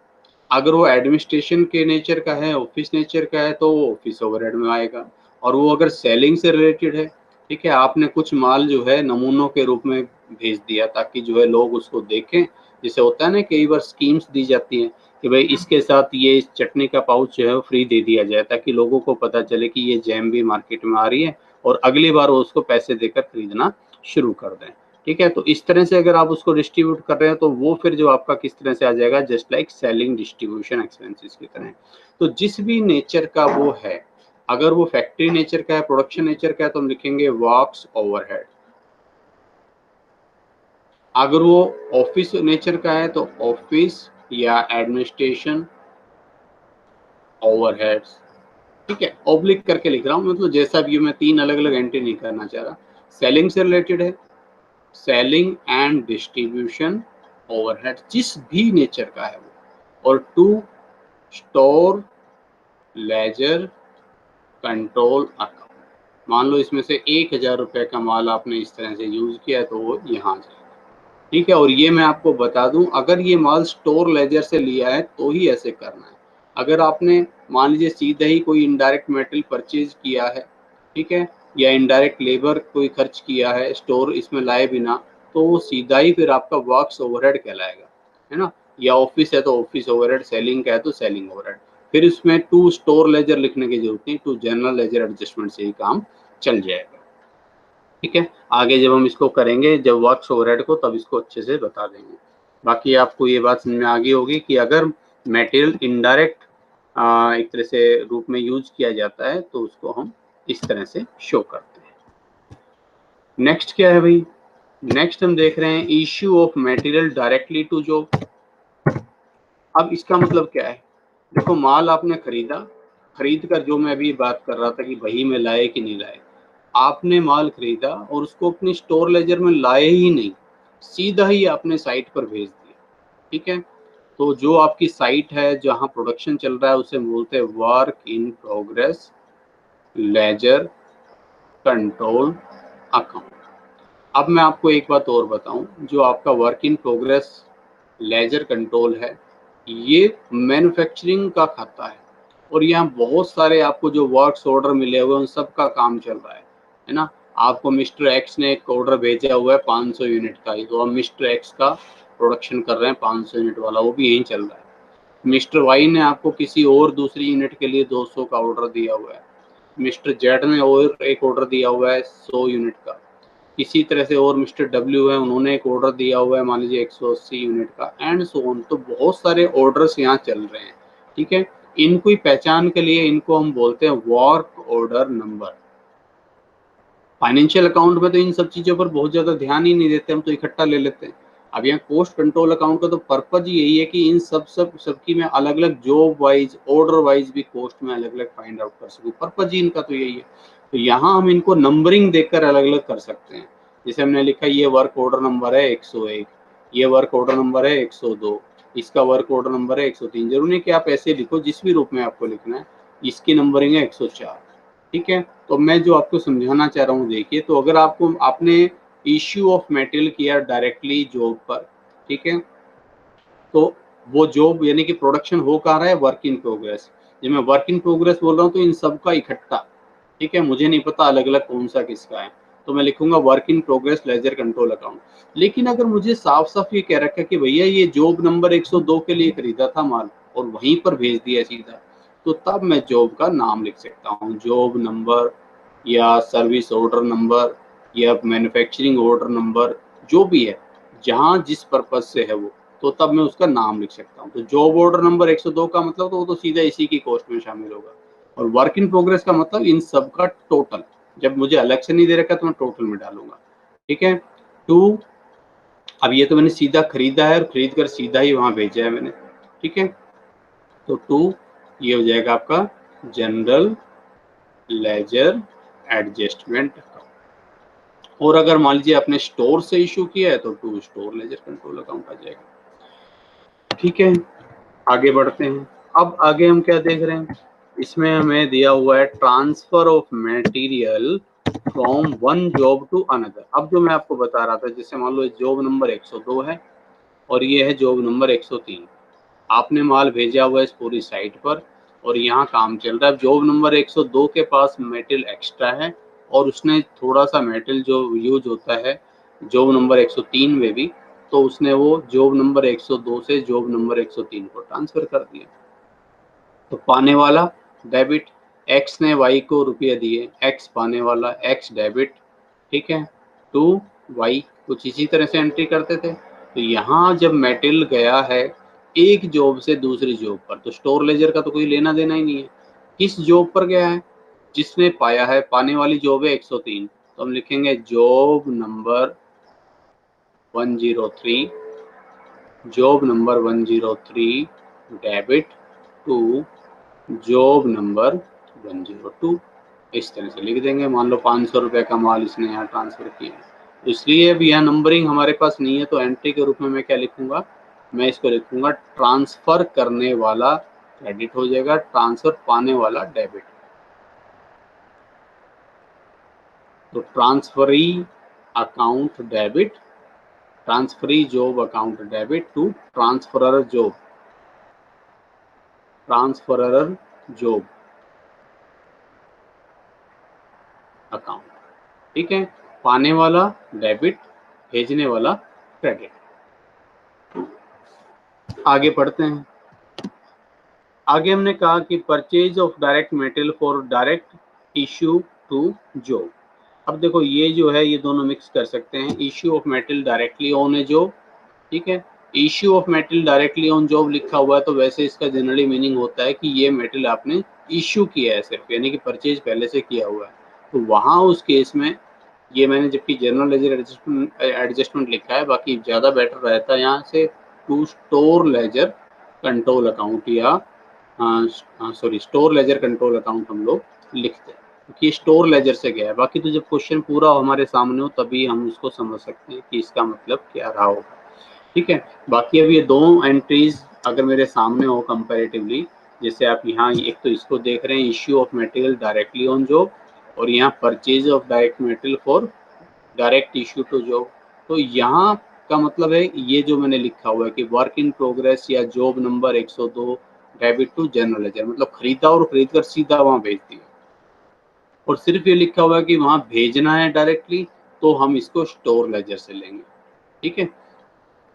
अगर वो एडमिनिस्ट्रेशन के नेचर का है, ऑफिस नेचर का है, तो वो ऑफिस ओवरहेड में आएगा। और वो अगर सेलिंग से रिलेटेड है, ठीक है, आपने कुछ माल जो है नमूनों के रूप में भेज दिया ताकि जो है लोग उसको देखें, जैसे होता है ना कई बार स्कीम्स दी जाती हैं कि भाई इसके साथ ये चटनी का पाउच जो है वो फ्री दे दिया जाए, ताकि लोगों को पता चले कि ये जैम भी मार्केट में आ रही है और अगली बार वो उसको पैसे देकर खरीदना शुरू कर दें। ठीक है, तो इस तरह से अगर आप उसको डिस्ट्रीब्यूट कर रहे हैं तो वो फिर जो आपका किस तरह से आ जाएगा, just like selling distribution expenses की तरह। तो जिस भी नेचर का वो है, अगर वो फैक्ट्री नेचर का है, प्रोडक्शन नेचर का है, तो हम लिखेंगे वर्क्स ओवरहेड। अगर वो ऑफिस नेचर का है तो ऑफिस या एडमिनिस्ट्रेशन ओवरहेड्स। ठीक है, ऑब्लिक करके लिख रहा हूँ, मतलब जैसा भी मैं 3 अलग अलग एंट्री नहीं करना चाह रहा। सेलिंग से रिलेटेड है, सेलिंग एंड डिस्ट्रीब्यूशन ओवरहेड जिस भी नेचर का है वो। और to store ledger control account, मान लो इसमें से 1,000 रुपये का माल आपने इस तरह से यूज किया तो वो यहाँ जाएगा। ठीक है, और ये मैं आपको बता दूं, अगर ये माल स्टोर लेजर से लिया है तो ही ऐसे करना है। अगर आपने मान लीजिए सीधा ही कोई इनडायरेक्ट मेटेरियल परचेज किया है, ठीक है, या इनडायरेक्ट लेबर कोई खर्च किया है स्टोर इसमें लाए बिना, तो वो सीधा ही फिर आपका वर्क्स ओवरहेड कहलाएगा, है ना। या ऑफिस है तो ऑफिस ओवरहेड, सेलिंग का है तो सेलिंग ओवरहेड। फिर इसमें टू स्टोर लेजर लिखने की जरूरत नहीं, टू जनरल लेजर एडजस्टमेंट से ही काम चल जाएगा। ठीक है, आगे जब हम इसको करेंगे, जब वर्क्स ओवरहेड को, तब इसको अच्छे से बता देंगे। बाकी आपको ये बात समझ में आ गई होगी कि अगर मटेरियल इनडायरेक्ट एक तरह से रूप में यूज किया जाता है तो उसको हम इस तरह से शो करते हैं। नेक्स्ट क्या है भाई, नेक्स्ट हम देख रहे हैं issue of material directly to job. अब इसका मतलब क्या है? देखो, माल आपने खरीदा, खरीद कर जो मैं अभी बात कर रहा था कि वही में लाए कि नहीं लाए, आपने माल खरीदा और उसको अपनी स्टोर लेजर में लाए ही नहीं, सीधा ही आपने साइट पर भेज दिया। ठीक है, तो जो आपकी साइट है जहां प्रोडक्शन चल रहा है उसे बोलते हैं work in progress ledger control account. अब मैं आपको एक बात और बताऊं, जो आपका work in progress ledger control है, ये मैन्युफैक्चरिंग का खाता है और यहाँ बहुत सारे आपको जो वर्क्स ऑर्डर मिले हुए हैं उन सब का काम चल रहा है ना। आपको मिस्टर एक्स ने एक ऑर्डर भेजा हुआ है 500 यूनिट का ही, तो हम मिस्टर एक्स का प्रोडक्शन कर रहे हैं 500 यूनिट वाला, वो भी यहीं चल रहा है। मिस्टर वाई ने आपको किसी और दूसरी यूनिट के लिए 200 का ऑर्डर दिया हुआ है, मिस्टर जेड ने और एक ऑर्डर दिया हुआ है 100 यूनिट का, इसी तरह से और मिस्टर डब्ल्यू है, उन्होंने एक ऑर्डर दिया हुआ है मान लीजिए 180 यूनिट का, एंड सो ऑन। तो बहुत सारे ऑर्डर्स यहाँ चल रहे हैं। ठीक है, इनको ही पहचान के लिए इनको हम बोलते हैं work order number. Financial account में तो इन सब चीजों पर बहुत ज्यादा ध्यान ही नहीं देते, हम तो इकट्ठा ले लेते हैं। अब यहाँ कॉस्ट कंट्रोल अकाउंट का तो पर्पज यही है कि इन सबकी मैं अलग अलग जॉब वाइज ऑर्डर वाइज भी कॉस्ट में अलग अलग फाइंड आउट कर सकूँ, पर्पज ही इनका तो यही है। तो यहाँ हम इनको नंबरिंग देकर अलग अलग कर सकते हैं। जैसे हमने लिखा ये वर्क ऑर्डर नंबर है 101, ये वर्क ऑर्डर नंबर है 102, इसका वर्क ऑर्डर नंबर है 103। जरूरी नहीं कि आप ऐसे लिखो, जिस भी रूप में आपको लिखना है। इसकी नंबरिंग है 104। ठीक है, तो मैं जो आपको समझाना चाह रहा हूँ, देखिए, तो अगर आपको आपने इश्यू ऑफ मटेरियल किया डायरेक्टली जॉब पर, ठीक है, तो वो जॉब यानी कि प्रोडक्शन हो कहाँ रहा है, वर्क इन प्रोग्रेस। जब मैं वर्क इन प्रोग्रेस बोल रहा हूँ तो इन सब का इकट्ठा। ठीक है, मुझे नहीं पता अलग अलग कौन सा किसका है, तो मैं लिखूंगा work in progress ledger control account. लेकिन अगर मुझे साफ साफ ये कह रखा है कि भैया ये जॉब नंबर 102 के लिए खरीदा था माल और वहीं पर भेज दिया सीधा, तो तब मैं जॉब का नाम लिख सकता हूँ, जॉब नंबर या सर्विस ऑर्डर नंबर या मैन्युफैक्चरिंग ऑर्डर नंबर, जो भी है, जहाँ जिस पर्पज से है वो, तो तब मैं उसका नाम लिख सकता हूँ। तो जॉब ऑर्डर नंबर 102 का मतलब तो वो तो सीधा इसी की कॉस्ट में शामिल होगा, और वर्क इन प्रोग्रेस का मतलब इन सब का टोटल। जब मुझे अलग से नहीं दे रखा तो मैं टोटल में डालूंगा। ठीक है, टू, अब ये तो मैंने सीधा खरीदा है और खरीद कर सीधा ही वहां भेजा है मैंने। ठीक है, तो टू ये हो जाएगा आपका जनरल लेजर एडजस्टमेंट अकाउंट। और अगर मान लीजिए आपने स्टोर से इशू किया है तो to store ledger control account आ जाएगा। ठीक है, आगे बढ़ते हैं। अब आगे हम क्या देख रहे हैं, इसमें हमें दिया हुआ है transfer of material from one job to another. अब जो मैं आपको बता रहा था, जैसे मान लो जॉब नंबर 102 है और ये है जॉब नंबर 103। आपने माल भेजा हुआ है इस पूरी साइट पर और यहाँ काम चल रहा है। जॉब नंबर 102 के पास मेटेरियल एक्स्ट्रा है और उसने थोड़ा सा मेटेरियल जो यूज होता है जॉब नंबर 103 में भी, तो उसने वो जॉब नंबर 102 से जॉब नंबर 103 को ट्रांसफर कर दिया। तो पाने वाला डेबिट, एक्स ने वाई को रुपये दिए, एक्स पाने वाला, एक्स डेबिट। ठीक है, टू वाई, कुछ इसी तरह से एंट्री करते थे। तो यहाँ जब मेटेरियल गया है एक जॉब से दूसरी जॉब पर, तो स्टोर लेजर का तो कोई लेना देना ही नहीं है। किस जॉब पर गया है, जिसने पाया है, पाने वाली जॉब है 103, तो हम लिखेंगे job number 103, job number 103 debit to job number 102। इस तरह से लिख देंगे। मान लो 500 रुपये का माल इसने यहाँ ट्रांसफर किया है, इसलिए अब यहाँ नंबरिंग हमारे पास नहीं है, तो एंट्री के रूप में मैं क्या लिखूंगा, मैं इसको लिखूंगा ट्रांसफर करने वाला क्रेडिट हो जाएगा, ट्रांसफर पाने वाला डेबिट। तो transferee account debit, transferee job account debit to transferor job, transferor job account. ठीक है, पाने वाला डेबिट, भेजने वाला क्रेडिट। आगे पढ़ते हैं। आगे हमने कहा कि purchase of direct material for direct issue to job. अब देखो ये जो है ये दोनों मिक्स कर सकते हैं, issue of material directly on A job. ठीक है, issue of material directly on job लिखा हुआ है तो वैसे इसका जनरली मीनिंग होता है कि ये मटेरियल आपने इश्यू किया है सिर्फ, यानी कि परचेज पहले से किया हुआ है। तो वहाँ उस केस में ये मैंने जबकि जनरल लेजर एडजस्टमेंट लिखा है, बाकी ज़्यादा बेटर रहता है यहाँ से to store ledger control account या sorry store ledger control account हम लोग लिखते हैं, क्योंकि स्टोर लेजर से गया है। बाकी तो जब क्वेश्चन पूरा हमारे सामने हो तभी हम उसको समझ सकते हैं कि इसका मतलब क्या रहा होगा। ठीक है, बाकी अब ये दो एंट्रीज अगर मेरे सामने हो कंपैरेटिवली, जैसे आप यहाँ एक तो इसको देख रहे हैं, issue of material directly on job, और यहाँ purchase of direct material for direct issue to job. तो यहाँ का मतलब है ये जो मैंने लिखा हुआ है कि वर्क इन प्रोग्रेस या job number 102 debit to general ledger, मतलब खरीदा और खरीद कर सीधा वहां भेज दिया, और सिर्फ ये लिखा हुआ है कि वहां भेजना है डायरेक्टली, तो हम इसको स्टोर लेजर से लेंगे। ठीक है,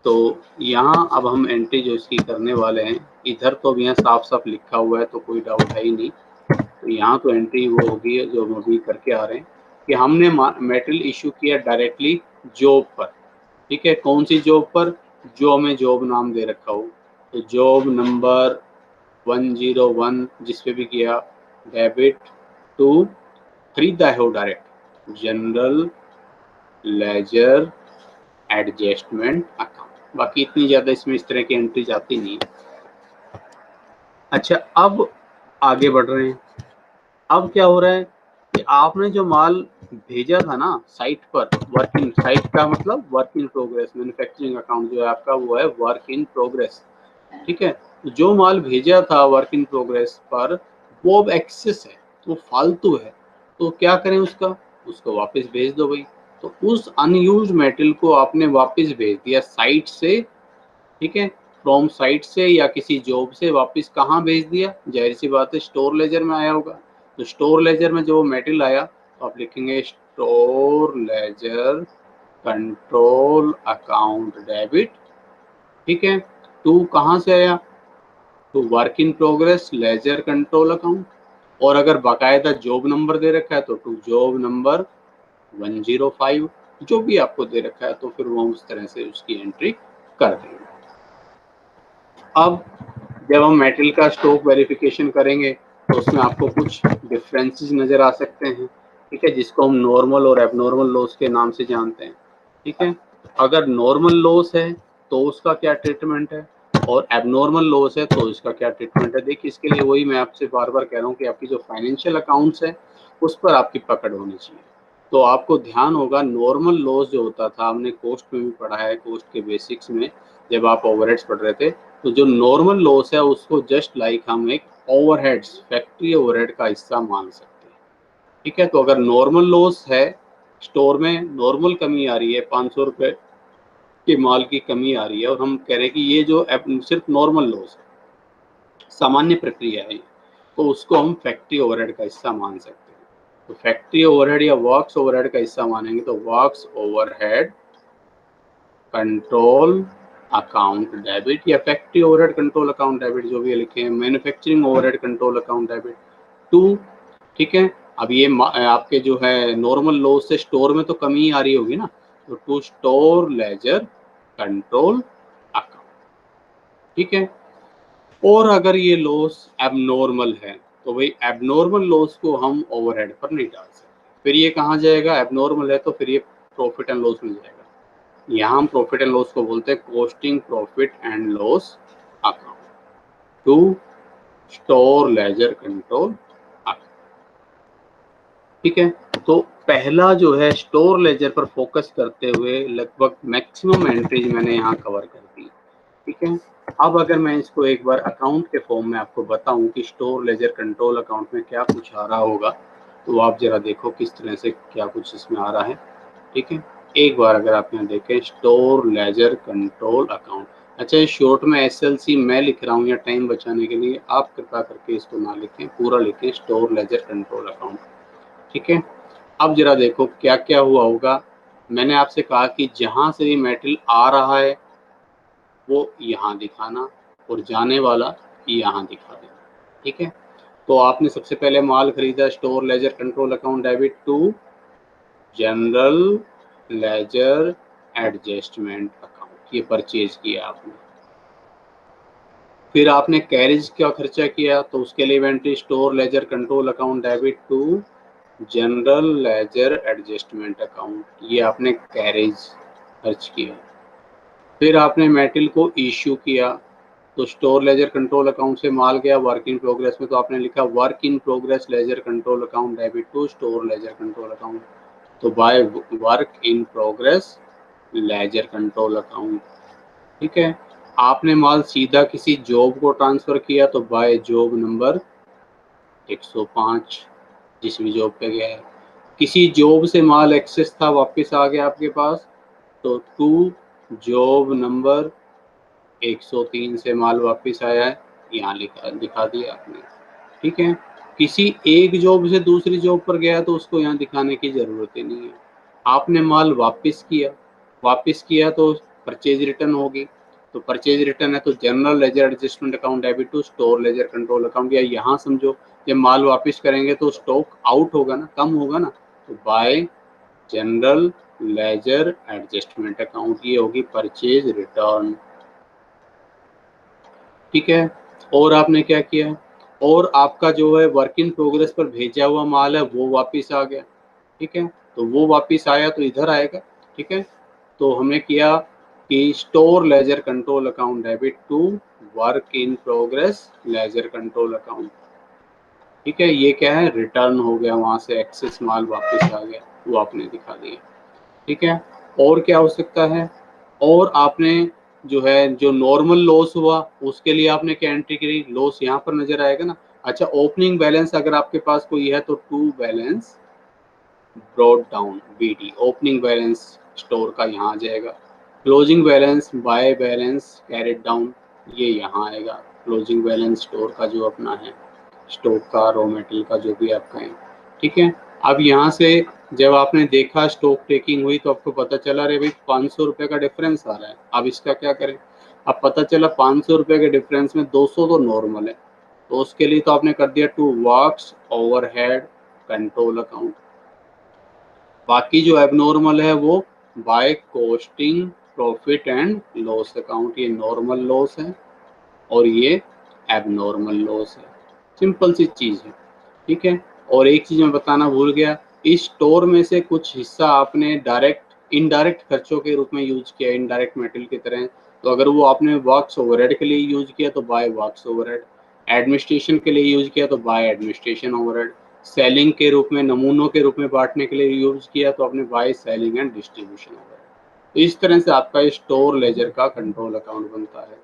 तो यहाँ अब हम एंट्री जो इसकी करने वाले हैं, इधर तो अब यहाँ साफ साफ लिखा हुआ है तो कोई डाउट है ही नहीं। तो यहाँ तो एंट्री वो होगी जो हम अभी करके आ रहे हैं कि हमने मेटेरियल इशू किया डायरेक्टली जॉब पर। ठीक है, कौन सी जॉब पर, जो हमें जॉब नाम दे रखा हो, तो जॉब नंबर 101 जिस पे भी किया, डेबिट टू खरीदा है वो direct general ledger adjustment account. बाकी इतनी ज़्यादा इसमें इस तरह की एंट्रीज आती नहीं है। अच्छा, अब आगे बढ़ रहे हैं। अब क्या हो रहा है कि आपने जो माल भेजा था ना साइट पर, वर्क इन, साइट का मतलब work in progress, manufacturing account जो है आपका वो है वर्क इन प्रोग्रेस। ठीक है, तो जो माल भेजा था वर्क इन प्रोग्रेस पर वो अब एक्सेस है, वो फालतू है, तो क्या करें उसका, उसको वापस भेज दो भाई। तो उस अनयूज मेटेरियल को आपने वापस भेज दिया साइट से। ठीक है, फ्रॉम साइट से या किसी जॉब से वापस कहाँ भेज दिया, जाहिर सी बात है स्टोर लेजर में आया होगा। तो स्टोर लेजर में जो मेटेरियल आया तो आप लिखेंगे store ledger control account debit. ठीक है, टू कहाँ से आया, तो work in progress ledger control account, और अगर बाकायदा जॉब नंबर दे रखा है तो टू जॉब नंबर 105, जो भी आपको दे रखा है तो फिर वो उस तरह से उसकी एंट्री कर देंगे। अब जब हम मेटेरियल का स्टॉक वेरिफिकेशन करेंगे तो उसमें आपको कुछ डिफरेंसेस नज़र आ सकते हैं। ठीक है, जिसको हम नॉर्मल और एबनॉर्मल लॉस के नाम से जानते हैं। ठीक है, अगर नॉर्मल लॉस है तो उसका क्या ट्रीटमेंट है, और एबनॉर्मल लॉस है तो इसका क्या ट्रीटमेंट है। देखिए, इसके लिए वही मैं आपसे बार बार कह रहा हूँ कि आपकी जो फाइनेंशियल अकाउंट्स है उस पर आपकी पकड़ होनी चाहिए। तो आपको ध्यान होगा, नॉर्मल लॉस जो होता था, हमने कोस्ट में भी पढ़ा है, कोस्ट के बेसिक्स में जब आप ओवरहेड्स पढ़ रहे थे, तो जो नॉर्मल लॉस है उसको जस्ट लाइक हम एक ओवरहेड्स, फैक्ट्री ओवरहेड का हिस्सा मान सकते हैं। ठीक है, तो अगर नॉर्मल लॉस है, स्टोर में नॉर्मल कमी आ रही है, 500 रुपये के माल की कमी आ रही है, और हम कह रहे हैं कि ये जो सिर्फ नॉर्मल लॉस है, सामान्य प्रक्रिया है, तो उसको हम फैक्ट्री ओवरहेड का हिस्सा मान सकते हैं। तो फैक्ट्री ओवरहेड या वर्क्स ओवरहेड का हिस्सा मानेंगे तो works overhead control account debit, या factory overhead control account debit, जो भी लिखे हैं, manufacturing overhead control account debit to. ठीक है, अब ये आपके जो है नॉर्मल लॉस से स्टोर में तो कमी आ रही होगी ना, तो to store ledger control account. ठीक है, और अगर ये लॉस एबनॉर्मल है तो भाई एबनॉर्मल लॉस को हम ओवरहेड पर नहीं डाल सकते, फिर ये कहाँ जाएगा, एबनॉर्मल है तो फिर ये प्रॉफिट एंड लॉस में जाएगा। यहाँ हम प्रॉफिट एंड लॉस को बोलते हैं costing profit and loss account to store ledger control account. ठीक है, तो पहला जो है स्टोर लेजर पर फोकस करते हुए लगभग मैक्सिमम एंट्रीज मैंने यहाँ कवर कर दी। ठीक है, अब अगर मैं इसको एक बार अकाउंट के फॉर्म में आपको बताऊं कि स्टोर लेजर कंट्रोल अकाउंट में क्या कुछ आ रहा होगा, तो आप जरा देखो किस तरह से क्या कुछ इसमें आ रहा है। ठीक है, एक बार अगर आप यहाँ देखें स्टोर लेजर कंट्रोल अकाउंट, अच्छा ये शॉर्ट में SLC मैं लिख रहा हूँ या टाइम बचाने के लिए, आप कृपया करके इसको ना लिखें, पूरा लिखें स्टोर लेजर कंट्रोल अकाउंट। ठीक है, अब जरा देखो क्या क्या हुआ होगा। मैंने आपसे कहा कि जहाँ से भी मेटेरियल आ रहा है वो यहाँ दिखाना, और जाने वाला यहाँ दिखा देना। ठीक है, तो आपने सबसे पहले माल खरीदा, store ledger control account debit to general ledger adjustment account, ये परचेज किया आपने। फिर आपने कैरेज का खर्चा किया तो उसके लिए inventory store ledger control account debit to general ledger adjustment account, ये आपने कैरेज खर्च किया। फिर आपने मेटल को इश्यू किया, तो स्टोर लेजर कंट्रोल अकाउंट से माल गया वर्क इन प्रोग्रेस में, तो आपने लिखा work in progress ledger control account debit to store ledger control account. तो by work in progress ledger control account. ठीक है। आपने माल सीधा किसी जॉब को ट्रांसफर किया, तो बाय जॉब नंबर 105 जिस भी जॉब पे गया है। किसी जॉब से माल एक्सेस था, वापस आ गया आपके पास, तो टू जॉब नंबर 103 से माल वापस आया है, यहाँ दिखा दिया आपने। ठीक है। किसी एक जॉब से दूसरी जॉब पर गया तो उसको यहाँ दिखाने की जरूरत ही नहीं है। आपने माल वापस किया तो परचेज रिटर्न होगी, तो परचेज रिटर्न है तो general ledger adjustment account debit to store ledger control account. या यहाँ समझो जब माल वापस करेंगे तो स्टॉक आउट होगा ना, कम होगा ना, तो bye general ledger adjustment account, ये होगी परचेज रिटर्न। ठीक है। और आपने क्या किया, और आपका जो है वर्क इन प्रोग्रेस पर भेजा हुआ माल है वो वापस आ गया। ठीक है। तो वो वापस आया तो इधर आएगा। ठीक है। तो हमने किया कि store ledger control account debit to work in progress ledger control account. ठीक है। ये क्या है, रिटर्न हो गया, वहां से एक्सेस माल वापस आ गया, वो आपने दिखा दिया। ठीक है। और क्या हो सकता है, और आपने जो है जो नॉर्मल लॉस हुआ उसके लिए आपने क्या एंट्री करी, लॉस यहाँ पर नजर आएगा ना। अच्छा, ओपनिंग बैलेंस अगर आपके पास कोई है तो to balance brought down BD, opening balance स्टोर का यहाँ आ जाएगा। Closing balance by balance carried down, ये यहाँ आएगा। क्लोजिंग बैलेंस स्टोर का जो अपना है, स्टॉक का, रॉ मेटेरियल का, जो भी आपका है। ठीक है। अब यहाँ से जब आपने देखा स्टॉक टेकिंग हुई तो आपको पता चला अरे भाई 500 रुपये का डिफरेंस आ रहा है, अब इसका क्या करें। अब पता चला 500 रुपये के डिफरेंस में 200 तो नॉर्मल है, तो उसके लिए तो आपने कर दिया to works overhead control account. बाकी जो एबनॉर्मल है वो by costing profit and loss account, ये नॉर्मल लॉस है और ये एबनॉर्मल लॉस है। सिंपल सी चीज़ है। ठीक है। और एक चीज़ मैं बताना भूल गया, इस स्टोर में से कुछ हिस्सा आपने डायरेक्ट इनडायरेक्ट खर्चों के रूप में यूज किया, इनडायरेक्ट मेटेरियल की तरह। तो अगर वो आपने वर्क्स ओवरहेड के लिए यूज किया तो बाय वर्क्स ओवरहेड, एडमिनिस्ट्रेशन के लिए यूज किया तो बाय एडमिनिस्ट्रेशन ओवरहेड, सेलिंग के रूप में, नमूनों के रूप में बांटने के लिए यूज किया तो आपने by selling and distribution overhead. तो इस तरह से आपका स्टोर लेजर का कंट्रोल अकाउंट बनता है।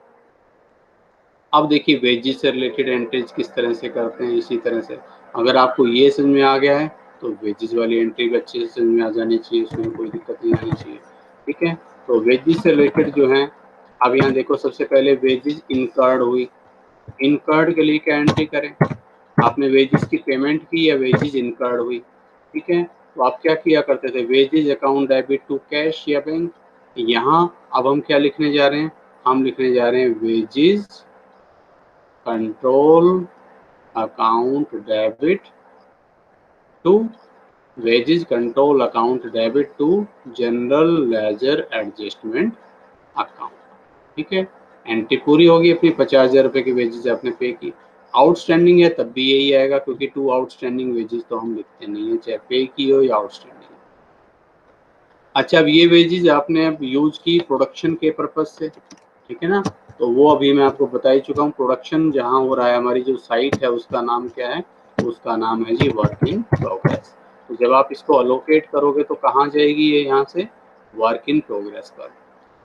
अब देखिए वेजेस से रिलेटेड एंट्रीज किस तरह से करते हैं। इसी तरह से अगर आपको ये समझ में आ गया है तो वेजेस वाली एंट्री भी अच्छे से समझ में आ जानी चाहिए, उसमें कोई दिक्कत नहीं आनी चाहिए। ठीक है। तो वेजेस से रिलेटेड जो है, अब यहाँ देखो सबसे पहले वेजेस इनकर्ड हुई, इनकर्ड के लिए क्या एंट्री करें, आपने वेजेस की पेमेंट की या वेजेस इनकर्ड हुई। ठीक है। तो आप क्या किया करते थे, wages account debit to cash या बैंक। यहाँ अब हम क्या लिखने जा रहे हैं, हम लिखने जा रहे हैं wages control account debit to wages control account debit to general ledger adjustment account. ठीक है। एंट्री पूरी होगी अपनी, 50,000 रुपये की वेजेस आपने पे की। आउटस्टैंडिंग है तब भी यही आएगा, क्योंकि टू आउटस्टैंडिंग वेजेस तो हम लिखते नहीं है, चाहे पे की हो या आउटस्टैंडिंग। अच्छा, अब ये वेजेस आपने अब यूज की प्रोडक्शन के पर्पज से, ठीक है ना, तो वो अभी मैं आपको बता ही चुका हूँ। प्रोडक्शन जहाँ हो रहा है, हमारी जो साइट है उसका नाम क्या है, उसका नाम है जी वर्क इन प्रोग्रेस। तो जब आप इसको अलोकेट करोगे तो कहाँ जाएगी ये, यहाँ से वर्क इन प्रोग्रेस पर।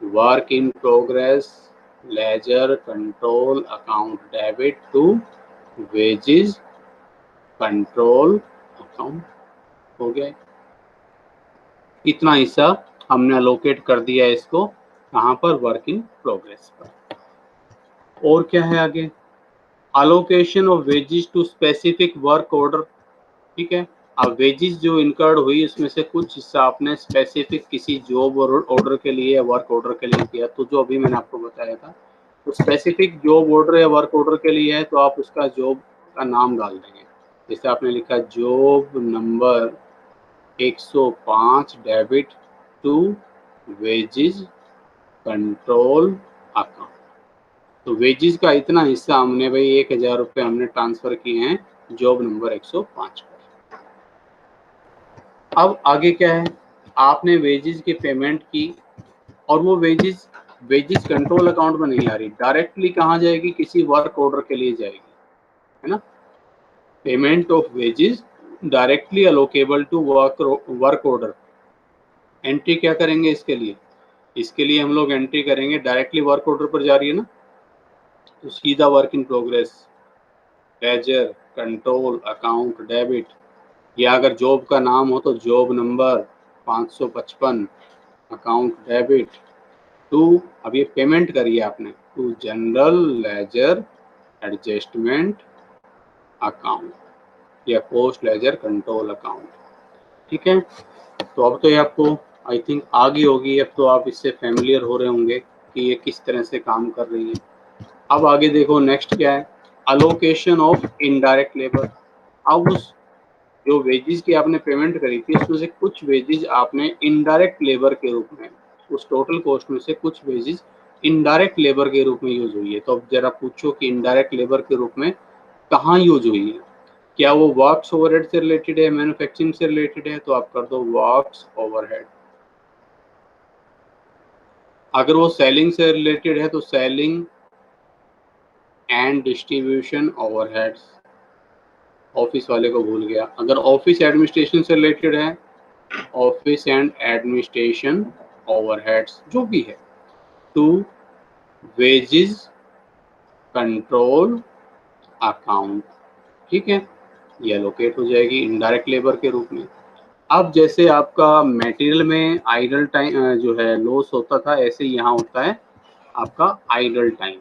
Work in progress ledger control account debit to wages control account, हो गया। इतना हिस्सा हमने अलोकेट कर दिया है इसको, कहाँ पर, वर्क इन प्रोग्रेस पर। और क्या है आगे, allocation of wages to specific work order. ठीक है। अब वेजेस जो इनकर्ड हुई उसमें से कुछ हिस्सा आपने स्पेसिफिक किसी जॉब ऑर्डर के लिए या वर्क ऑर्डर के लिए किया, तो जो अभी मैंने आपको बताया था, तो स्पेसिफिक जॉब ऑर्डर या वर्क ऑर्डर के लिए है तो आप उसका जॉब का नाम डाल देंगे। जैसे आपने लिखा job number 105 debit to wages control account. तो वेजेस का इतना हिस्सा हमने भाई 1,000 रुपये हमने ट्रांसफर किए हैं जॉब नंबर 105 पर। अब आगे क्या है, आपने वेजेस की पेमेंट की और वो वेजेस कंट्रोल अकाउंट में नहीं आ रही, डायरेक्टली कहाँ जाएगी, किसी वर्क ऑर्डर के लिए जाएगी, है ना। Payment of wages directly allocable to work order. Entry क्या करेंगे इसके लिए, इसके लिए हम लोग एंट्री करेंगे, डायरेक्टली वर्क ऑर्डर पर जा रही है ना, तो सीधा work in progress, ledger, control account debit, या अगर जॉब का नाम हो तो job number 555 account debit to, अब ये पेमेंट करिए आपने, to general ledger adjustment account या पोस्ट लेजर कंट्रोल अकाउंट। ठीक है, तो अब तो ये आपको आई थिंक आ गई होगी, अब तो आप इससे फैमिलियर हो रहे होंगे कि ये किस तरह से काम कर रही है। अब आगे देखो नेक्स्ट क्या है, अलोकेशन ऑफ इनडायरेक्ट लेबर। अब उस जो वेजेस की आपने पेमेंट करी थी उसमें से कुछ वेजेस आपने इनडायरेक्ट लेबर के रूप में, उस टोटल कॉस्ट में से कुछ वेजेस इनडायरेक्ट लेबर के रूप में यूज हुई है। तो अब जरा पूछो कि इनडायरेक्ट लेबर के रूप में कहाँ यूज हुई है, क्या वो वर्क्स ओवरहेड से रिलेटेड है, मैन्युफैक्चरिंग से रिलेटेड है, तो आप कर दो वर्क्स ओवरहेड। अगर वो सेलिंग से रिलेटेड है तो selling and distribution overheads, office वाले को भूल गया। अगर ऑफिस एडमिनिस्ट्रेशन से रिलेटेड है, ऑफिस एंड एडमिनिस्ट्रेशन ओवरहेड्स जो भी है, टू वेजेस कंट्रोल अकाउंट। ठीक है, ये एलोकेट हो जाएगी इनडायरेक्ट लेबर के रूप में। अब जैसे आपका मटेरियल में आइडल टाइम जो है लॉस होता था, ऐसे यहाँ होता है आपका आइडल टाइम।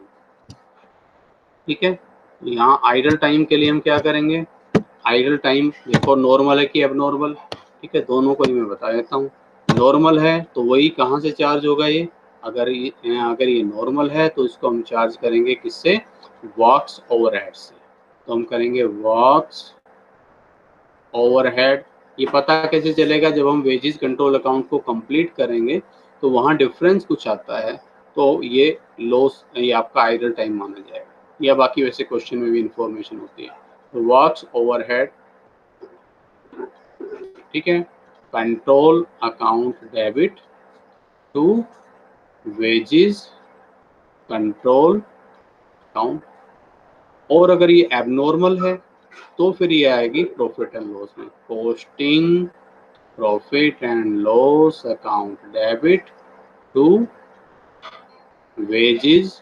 ठीक है, यहाँ आइडल टाइम के लिए हम क्या करेंगे, आइडल टाइम देखो नॉर्मल है कि एबनॉर्मल। ठीक है, दोनों को ही मैं बता देता हूँ। नॉर्मल है तो वही कहाँ से चार्ज होगा ये, अगर ये नॉर्मल है तो इसको हम चार्ज करेंगे किससे, वर्क्स ओवरहेड से। तो हम करेंगे वर्क्स ओवरहेड। ये पता कैसे चलेगा, जब हम वेजेस कंट्रोल अकाउंट को कंप्लीट करेंगे तो वहाँ डिफरेंस कुछ आता है, तो ये लॉस, ये आपका आइडल टाइम माना जाएगा, या बाकी वैसे क्वेश्चन में भी इंफॉर्मेशन होती है। तो वर्क्स ओवरहेड, ठीक है, control account debit to wages control account. और अगर ये एबनॉर्मल है तो फिर ये आएगी प्रॉफिट एंड लॉस में, posting profit and loss account debit to wages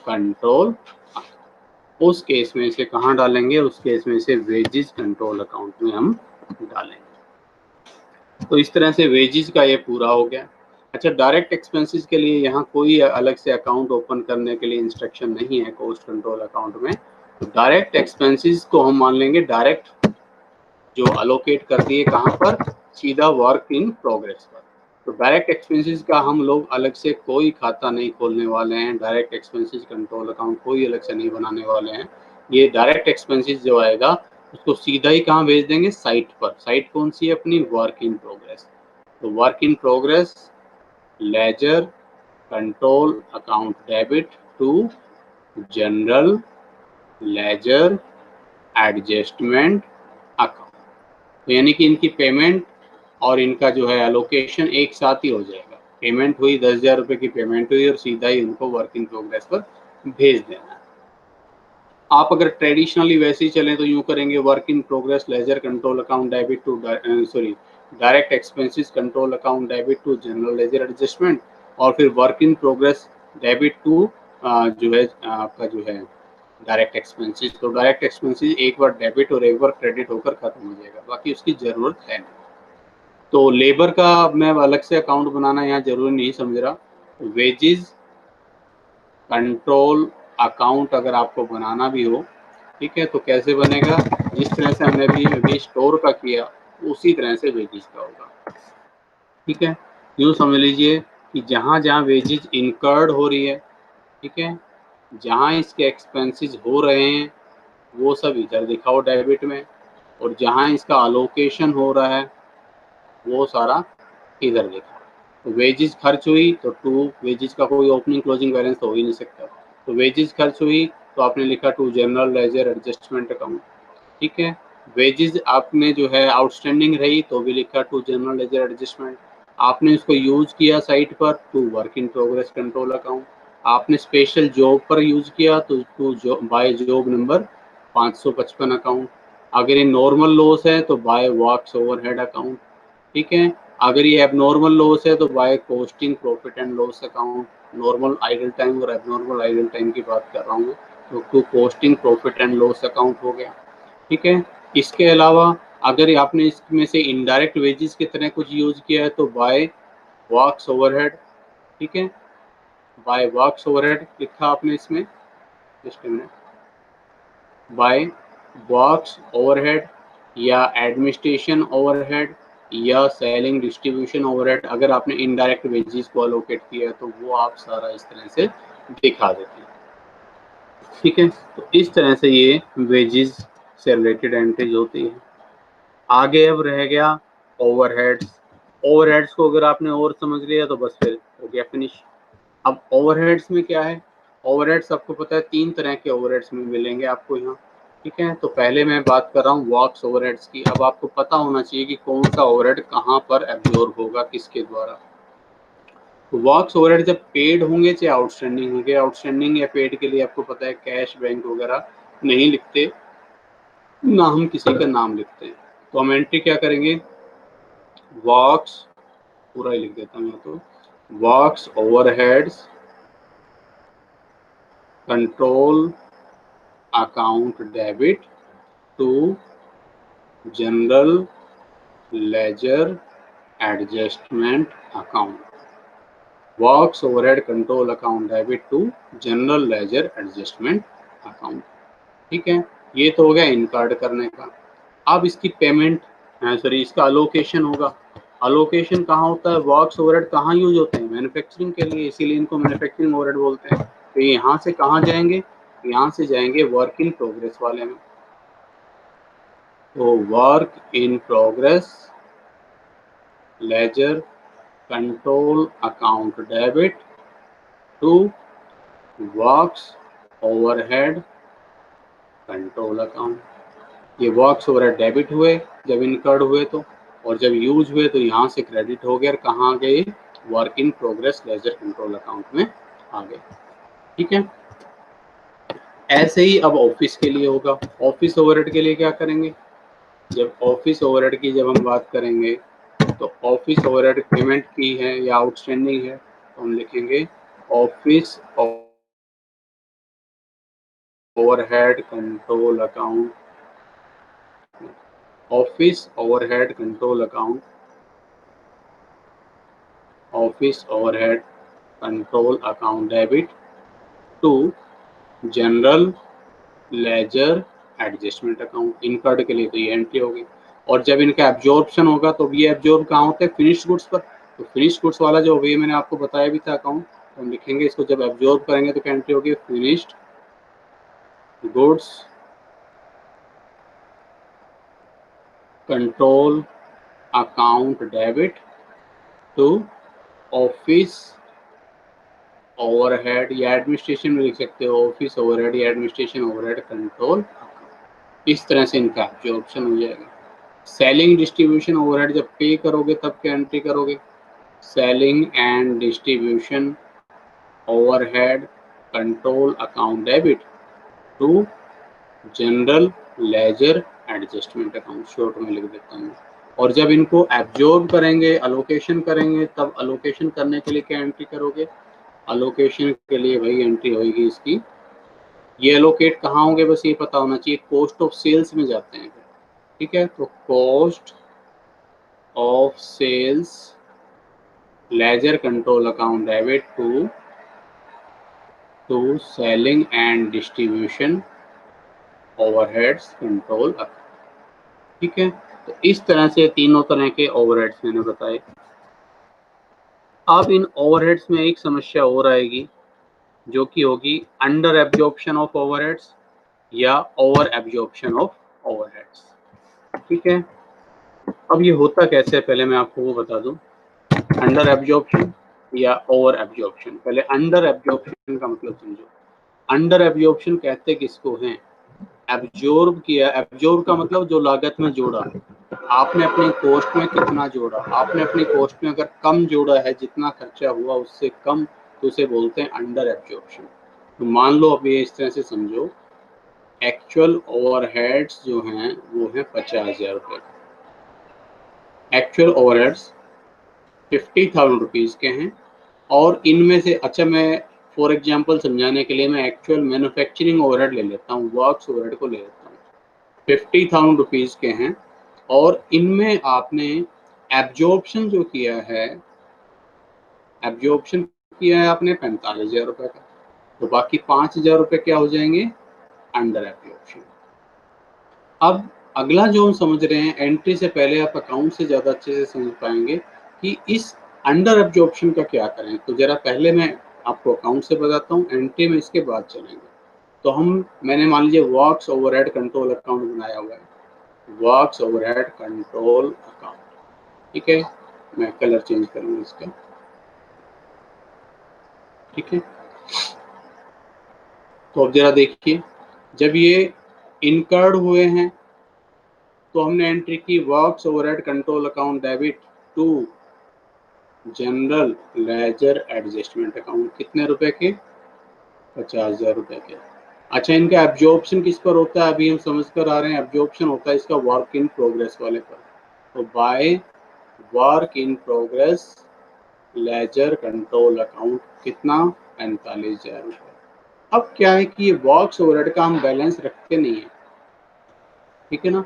control. उस केस में से कहाँ डालेंगे, उस केस में से वेजेस कंट्रोल अकाउंट में हम डालेंगे। तो इस तरह से वेजेस का ये पूरा हो गया। अच्छा, डायरेक्ट एक्सपेंसेस के लिए यहाँ कोई अलग से अकाउंट ओपन करने के लिए इंस्ट्रक्शन नहीं है कॉस्ट कंट्रोल अकाउंट में। तो डायरेक्ट एक्सपेंसेस को हम मान लेंगे डायरेक्ट जो अलोकेट कर दिए कहाँ पर, सीधा वर्क इन प्रोग्रेस पर। तो डायरेक्ट एक्सपेंसेस का हम लोग अलग से कोई खाता नहीं खोलने वाले हैं, डायरेक्ट एक्सपेंसेस कंट्रोल अकाउंट कोई अलग से नहीं बनाने वाले हैं। ये डायरेक्ट एक्सपेंसेस जो आएगा उसको सीधा ही कहाँ भेज देंगे, साइट पर। साइट कौन सी है अपनी, वर्क इन प्रोग्रेस। तो work in progress ledger control account debit to general ledger adjustment account. तो यानी कि इनकी पेमेंट और इनका जो है एलोकेशन एक साथ ही हो जाएगा। पेमेंट हुई 10,000 रुपये की पेमेंट हुई और सीधा ही उनको वर्क इन प्रोग्रेस पर भेज देना है। आप अगर ट्रेडिशनली वैसे ही चलें तो यूँ करेंगे, work in progress ledger control account debit to direct expenses control account debit to general ledger adjustment, और फिर work in progress debit to जो है आपका जो है डायरेक्ट एक्सपेंसेस। तो डायरेक्ट एक्सपेंसेस एक बार डेबिट और एक बार क्रेडिट होकर खत्म हो जाएगा, बाकी उसकी ज़रूरत है नहीं। तो लेबर का मैं अलग से अकाउंट बनाना यहाँ जरूरी नहीं समझ रहा। वेजेस कंट्रोल अकाउंट अगर आपको बनाना भी हो, ठीक है, तो कैसे बनेगा, जिस तरह से हमने अभी स्टोर का किया उसी तरह से वेजेस का होगा। ठीक है, यूँ समझ लीजिए कि जहाँ जहाँ वेजेस इनकर्ड हो रही है, ठीक है, जहाँ इसके एक्सपेंसेस हो रहे हैं वो सब इधर दिखाओ डेबिट में, और जहाँ इसका अलोकेशन हो रहा है वो सारा इधर दिखाओ। तो वेजेस खर्च हुई तो टू वेजेस का कोई ओपनिंग क्लोजिंग बैलेंस तो हो ही नहीं सकता। तो वेजेस खर्च हुई तो आपने लिखा to general ledger adjustment account. ठीक है, वेजेस आपने जो है आउटस्टैंडिंग रही तो भी लिखा टू जनरल लेजर एडजस्टमेंट, आपने इसको यूज किया साइट पर to work in progress control account, आपने स्पेशल जॉब पर यूज किया तो to by job number 555 account, अगर ये नॉर्मल लॉस है तो बाय वर्क्स ओवरहेड अकाउंट, ठीक है। अगर ये एबनॉर्मल लॉस है तो by costing profit and loss account, normal idle time और एबनॉर्मल आइडल टाइम की बात कर रहा हूँ तो to costing profit and loss account हो गया, ठीक है। इसके अलावा अगर आपने इसमें से इनडायरेक्ट वेजेस की तरह कुछ यूज किया है तो बाय वर्क्स ओवरहेड, ठीक है, बाय वर्क्स ओवरहेड लिखा आपने इसमें, just minute, by works overhead या एडमिनिस्ट्रेशन ओवरहेड या सेलिंग डिस्ट्रीब्यूशन ओवरहेड, अगर आपने इनडायरेक्ट वेजेस को अलोकेट किया है तो वो आप सारा इस तरह से दिखा देते हैं, ठीक है। तो इस तरह से ये वेजेस से रिलेटेड एंट्रीज होती है। आगे अब रह गया ओवरहेड्स। ओवरहेड्स को अगर आपने और समझ लिया तो बस फिर हो गया फिनिश। अब ओवरहेड्स में क्या है, ओवरहेड्स आपको पता है 3 तरह के ओवरहेड्स में मिलेंगे आपको यहाँ, ठीक है। तो पहले मैं बात कर रहा हूँ वर्क्स ओवरहेड्स की। अब आपको पता होना चाहिए कि कौन सा ओवरहेड कहाँ पर एब्जॉर्ब होगा, किसके द्वारा। तो वर्क्स ओवरहेड जब पेड होंगे चाहे आउटस्टैंडिंग होंगे, आउटस्टैंडिंग या पेड के लिए आपको पता है कैश बैंक वगैरह नहीं लिखते, ना हम किसी का नाम लिखते हैं। तो हम एंट्री क्या करेंगे, वर्क्स, पूरा ही लिख देता हूँ मैं तो, works overheads control account debit to general ledger adjustment account, works overhead control account debit to general ledger adjustment account, ठीक है। ये तो हो गया इनकार्ड करने का। अब इसकी पेमेंट, सॉरी, इसका अलोकेशन होगा। अलोकेशन कहाँ होता है, वर्क्स ओवरहेड कहाँ यूज होते हैं, मैन्युफैक्चरिंग के लिए, इसीलिए इनको मैन्युफैक्चरिंग ओवरहेड बोलते हैं। तो यहाँ से कहाँ जाएंगे, यहाँ से जाएंगे वर्क इन प्रोग्रेस वाले में। तो work in progress ledger control account debit to works overhead control account, ये वर्क्स ओवरहेड डेबिट हुए जब इनकर्ड हुए तो, और जब यूज हुए तो यहाँ से क्रेडिट हो गया और कहाँ गए, work in progress ledger control account में आ गए, ठीक है। ऐसे ही अब ऑफिस के लिए होगा। ऑफिस ओवरहेड के लिए क्या करेंगे, जब ऑफिस ओवरहेड की जब हम बात करेंगे तो ऑफिस ओवरहेड पेमेंट की है या आउटस्टैंडिंग है तो हम लिखेंगे office overhead control account, office overhead control account, office overhead control account debit to general ledger adjustment account, incurred के लिए तो ये एंट्री होगी। और जब इनका एब्जॉर्प्शन होगा तो ये एब्जॉर्ब कहाँ होता है, फिनिश्ड गुड्स पर। तो फिनिश्ड गुड्स वाला जो वे मैंने आपको बताया भी था अकाउंट, तो हम लिखेंगे इसको, जब एब्जॉर्ब करेंगे तो क्या एंट्री होगी, finished goods control account debit to office overhead, या एडमिनिस्ट्रेशन में लिख सकते हो, ऑफिस ओवरहेड या एडमिनिस्ट्रेशन ओवरहेड कंट्रोल, इस तरह से इनका एब्जॉर्प्शन हो जाएगा। सेलिंग डिस्ट्रीब्यूशन ओवरहेड जब पे करोगे तब क्या एंट्री करोगे, selling and distribution overhead control account debit to general ledger adjustment account, short में लिख देता हूँ। और जब इनको एब्जॉर्ब करेंगे, अलोकेशन करेंगे, तब अलोकेशन करने के लिए क्या एंट्री करोगे, अलोकेशन के लिए वही एंट्री होगी इसकी, ये एलोकेट कहाँ होंगे बस ये पता होना चाहिए, कॉस्ट ऑफ सेल्स में जाते हैं, ठीक है। तो cost of sales ledger control account debit to selling and distribution overheads control account, ठीक है। तो इस तरह से तीनों तरह के ओवरहेड्स मैंने बताए। अब इन ओवरहेड्स में एक समस्या और आएगी जो कि होगी अंडर एब्जॉर्प्शन ऑफ ओवरहेड्स या ओवर एब्जॉर्प्शन ऑफ ओवरहेड्स, ठीक है। अब ये होता कैसे है पहले मैं आपको वो बता दूं, अंडर एब्जॉर्प्शन या ओवर एब्जॉर्प्शन। पहले अंडर एब्जॉर्प्शन का मतलब समझो। अंडर एब्जॉर्प्शन कहते किसको हैं, एब्जॉर्ब किया, एब्जॉर्ब का मतलब जो लागत में जोड़ा, आपने अपनी कॉस्ट में कितना जोड़ा, आपने अपनी कॉस्ट में अगर कम जोड़ा है, जितना खर्चा हुआ उससे कम, तो उसे बोलते हैं अंडर एब्जॉर्प्शन। तो मान लो अब ये इस तरह से समझो, एक्चुअल ओवरहेड्स जो हैं वो हैं 50,000 रुपये, एक्चुअल ओवरहेड्स 50,000 रुपीज़ के हैं, और इनमें से, अच्छा मैं फॉर एग्जांपल समझाने के लिए मैं एक्चुअल मैन्युफैक्चरिंग ओवरहेड ले लेता हूँ, वर्क्स ओवरहेड को ले लेता हूँ, 50,000 रुपीज़ के हैं, और इनमें आपने एब्जॉर्प्शन जो किया है, एब्जॉर्प्शन किया है आपने 45,000 रुपये का, तो बाकी 5,000 रुपये क्या हो जाएंगे, अंडर एब्जॉर्प्शन। अब अगला जो हम समझ रहे हैं, एंट्री से पहले आप अकाउंट से ज़्यादा अच्छे से समझ पाएंगे कि इस अंडर एब्जॉर्प्शन का क्या करें। तो ज़रा पहले मैं आपको अकाउंट से बताता हूँ, एंट्री में इसके बाद चलेंगे। तो मैंने मान लीजिए वर्क्स ओवरहेड कंट्रोल अकाउंट बनाया हुआ है, वर्क्स ओवरहेड कंट्रोल अकाउंट, ठीक है, मैं कलर चेंज करूँगा इसका, ठीक है। तो अब जरा देखिए, जब ये इनकर्ड हुए हैं तो हमने एंट्री की works overhead control account debit to general ledger adjustment account, कितने रुपए के, 50,000 रुपए के। अच्छा, इनका एब्जॉर्प्शन किस पर होता है, अभी हम समझ कर आ रहे हैं, एब्जॉर्प्शन होता है इसका वर्क इन प्रोग्रेस वाले पर। तो by work in progress ledger control account कितना, 45,000 रुपये। अब क्या है कि ये वर्क्स ओवरहेड का हम बैलेंस रखते नहीं है, ठीक है ना,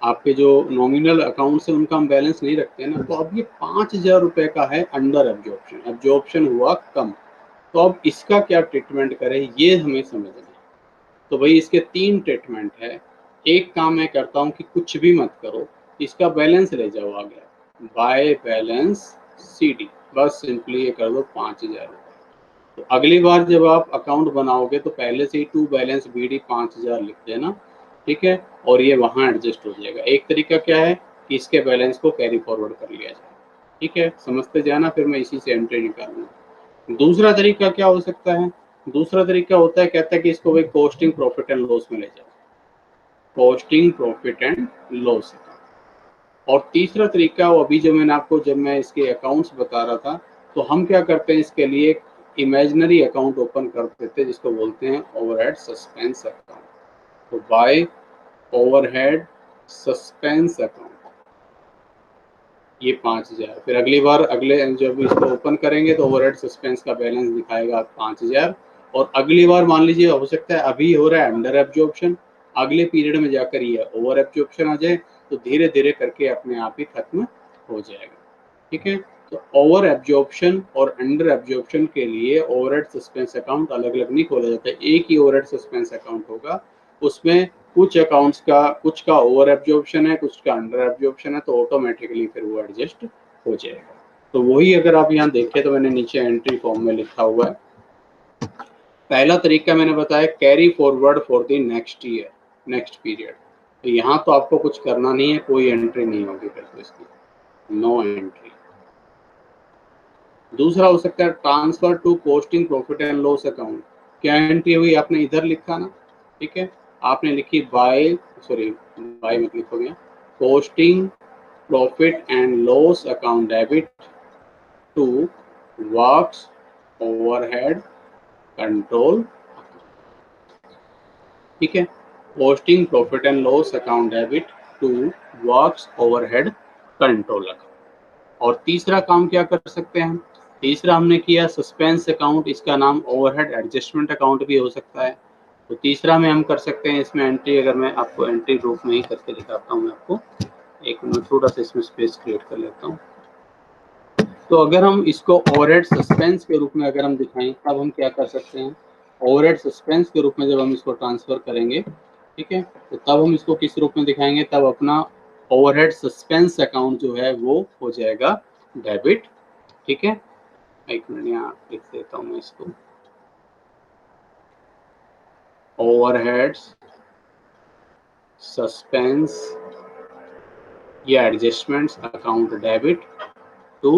आपके जो नॉमिनल अकाउंट्स हैं उनका हम बैलेंस नहीं रखते हैं ना। तो अब ये 5,000 रुपये का है अंडर एब्जॉर्प्शन, एब्जॉर्प्शन हुआ कम, तो अब इसका क्या ट्रीटमेंट करें ये हमें समझना है। तो भाई इसके 3 ट्रीटमेंट है। एक काम मैं करता हूँ कि कुछ भी मत करो, इसका बैलेंस ले जाओ आगे, बाय बैलेंस CD, बस सिंपली ये कर दो 5,000 रुपये। तो अगली बार जब आप अकाउंट बनाओगे तो पहले से ही टू बैलेंस BD 5,000 लिख देना, ठीक है, और ये वहाँ एडजस्ट हो जाएगा। एक तरीका क्या है कि इसके बैलेंस को कैरी फॉरवर्ड कर लिया जाए, ठीक है, समझते जाना, फिर मैं इसी से एंट्री निकालूंगा। दूसरा तरीका क्या हो सकता है, दूसरा तरीका होता है, कहता है कि इसको भाई कॉस्टिंग प्रॉफिट एंड लॉस में ले जाओ, कॉस्टिंग प्रॉफिट एंड लॉस। और तीसरा तरीका, वो अभी जो मैंने आपको, जब मैं इसके अकाउंट्स बता रहा था, तो हम क्या करते हैं इसके लिए इमेजिनरी अकाउंट ओपन कर देते हैं जिसको बोलते हैं ओवरहेड सस्पेंस अकाउंट। तो बाय ओवरहेड सस्पेंस अकाउंट, ये 5,000, फिर अगली बार अगले जब इसको ओपन करेंगे तो ओवरहेड सस्पेंस का बैलेंस दिखाएगा 5,000, और अगली बार मान लीजिए हो सकता है अभी हो रहा है अंडर एब्जॉर्प्शन, अगले पीरियड में जाकर ये ओवर एब्जॉर्प्शन आ जाए, तो धीरे धीरे करके अपने आप ही खत्म हो जाएगा, ठीक है। तो ओवर एब्जॉर्प्शन और अंडर एब्जॉर्प्शन के लिए ओवरहेड सस्पेंस अकाउंट अलग अलग नहीं खोला जाता है, एक ही ओवरहेड सस्पेंस अकाउंट होगा, उसमें कुछ अकाउंट्स का, कुछ का ओवर एब्जॉर्प्शन है, कुछ का अंडर एब्जॉर्प्शन है, तो ऑटोमेटिकली फिर वो एडजस्ट हो जाएगा। तो वही अगर आप यहाँ देखें तो मैंने नीचे एंट्री फॉर्म में लिखा हुआ है। पहला तरीका मैंने बताया carry forward for the next year, next period, तो यहाँ तो आपको कुछ करना नहीं है, कोई एंट्री नहीं होगी फिर तो इसकी, नो एंट्री। दूसरा हो सकता है transfer to costing profit and loss account, क्या एंट्री हुई, आपने इधर लिखा ना, ठीक है, आपने लिखी बाय, सॉरी बाय मत लिखोगे, costing profit and loss account debit to works overhead control, ठीक है, costing profit and loss account debit to works overhead control account. और तीसरा काम क्या कर सकते हैं हम, तीसरा हमने किया सस्पेंस अकाउंट, इसका नाम ओवरहेड एडजस्टमेंट अकाउंट भी हो सकता है। तो तीसरा में हम कर सकते हैं इसमें एंट्री, अगर मैं आपको एंट्री रूप में ही करके दिखाता हूँ, मैं आपको एक मिनट थोड़ा सा इसमें स्पेस क्रिएट कर लेता हूँ। तो अगर हम इसको ओवरहेड सस्पेंस के रूप में अगर हम दिखाएं, तब हम क्या कर सकते हैं, ओवरहेड सस्पेंस के रूप में जब हम इसको ट्रांसफर करेंगे, ठीक है, तो तब हम इसको किस रूप में दिखाएंगे, तब अपना ओवरहेड सस्पेंस अकाउंट जो है वो हो जाएगा डेबिट, ठीक है। एक मिनट यहाँ लिख देता हूँ मैं इसको, ओवरहेड्स सस्पेंस या adjustments account debit to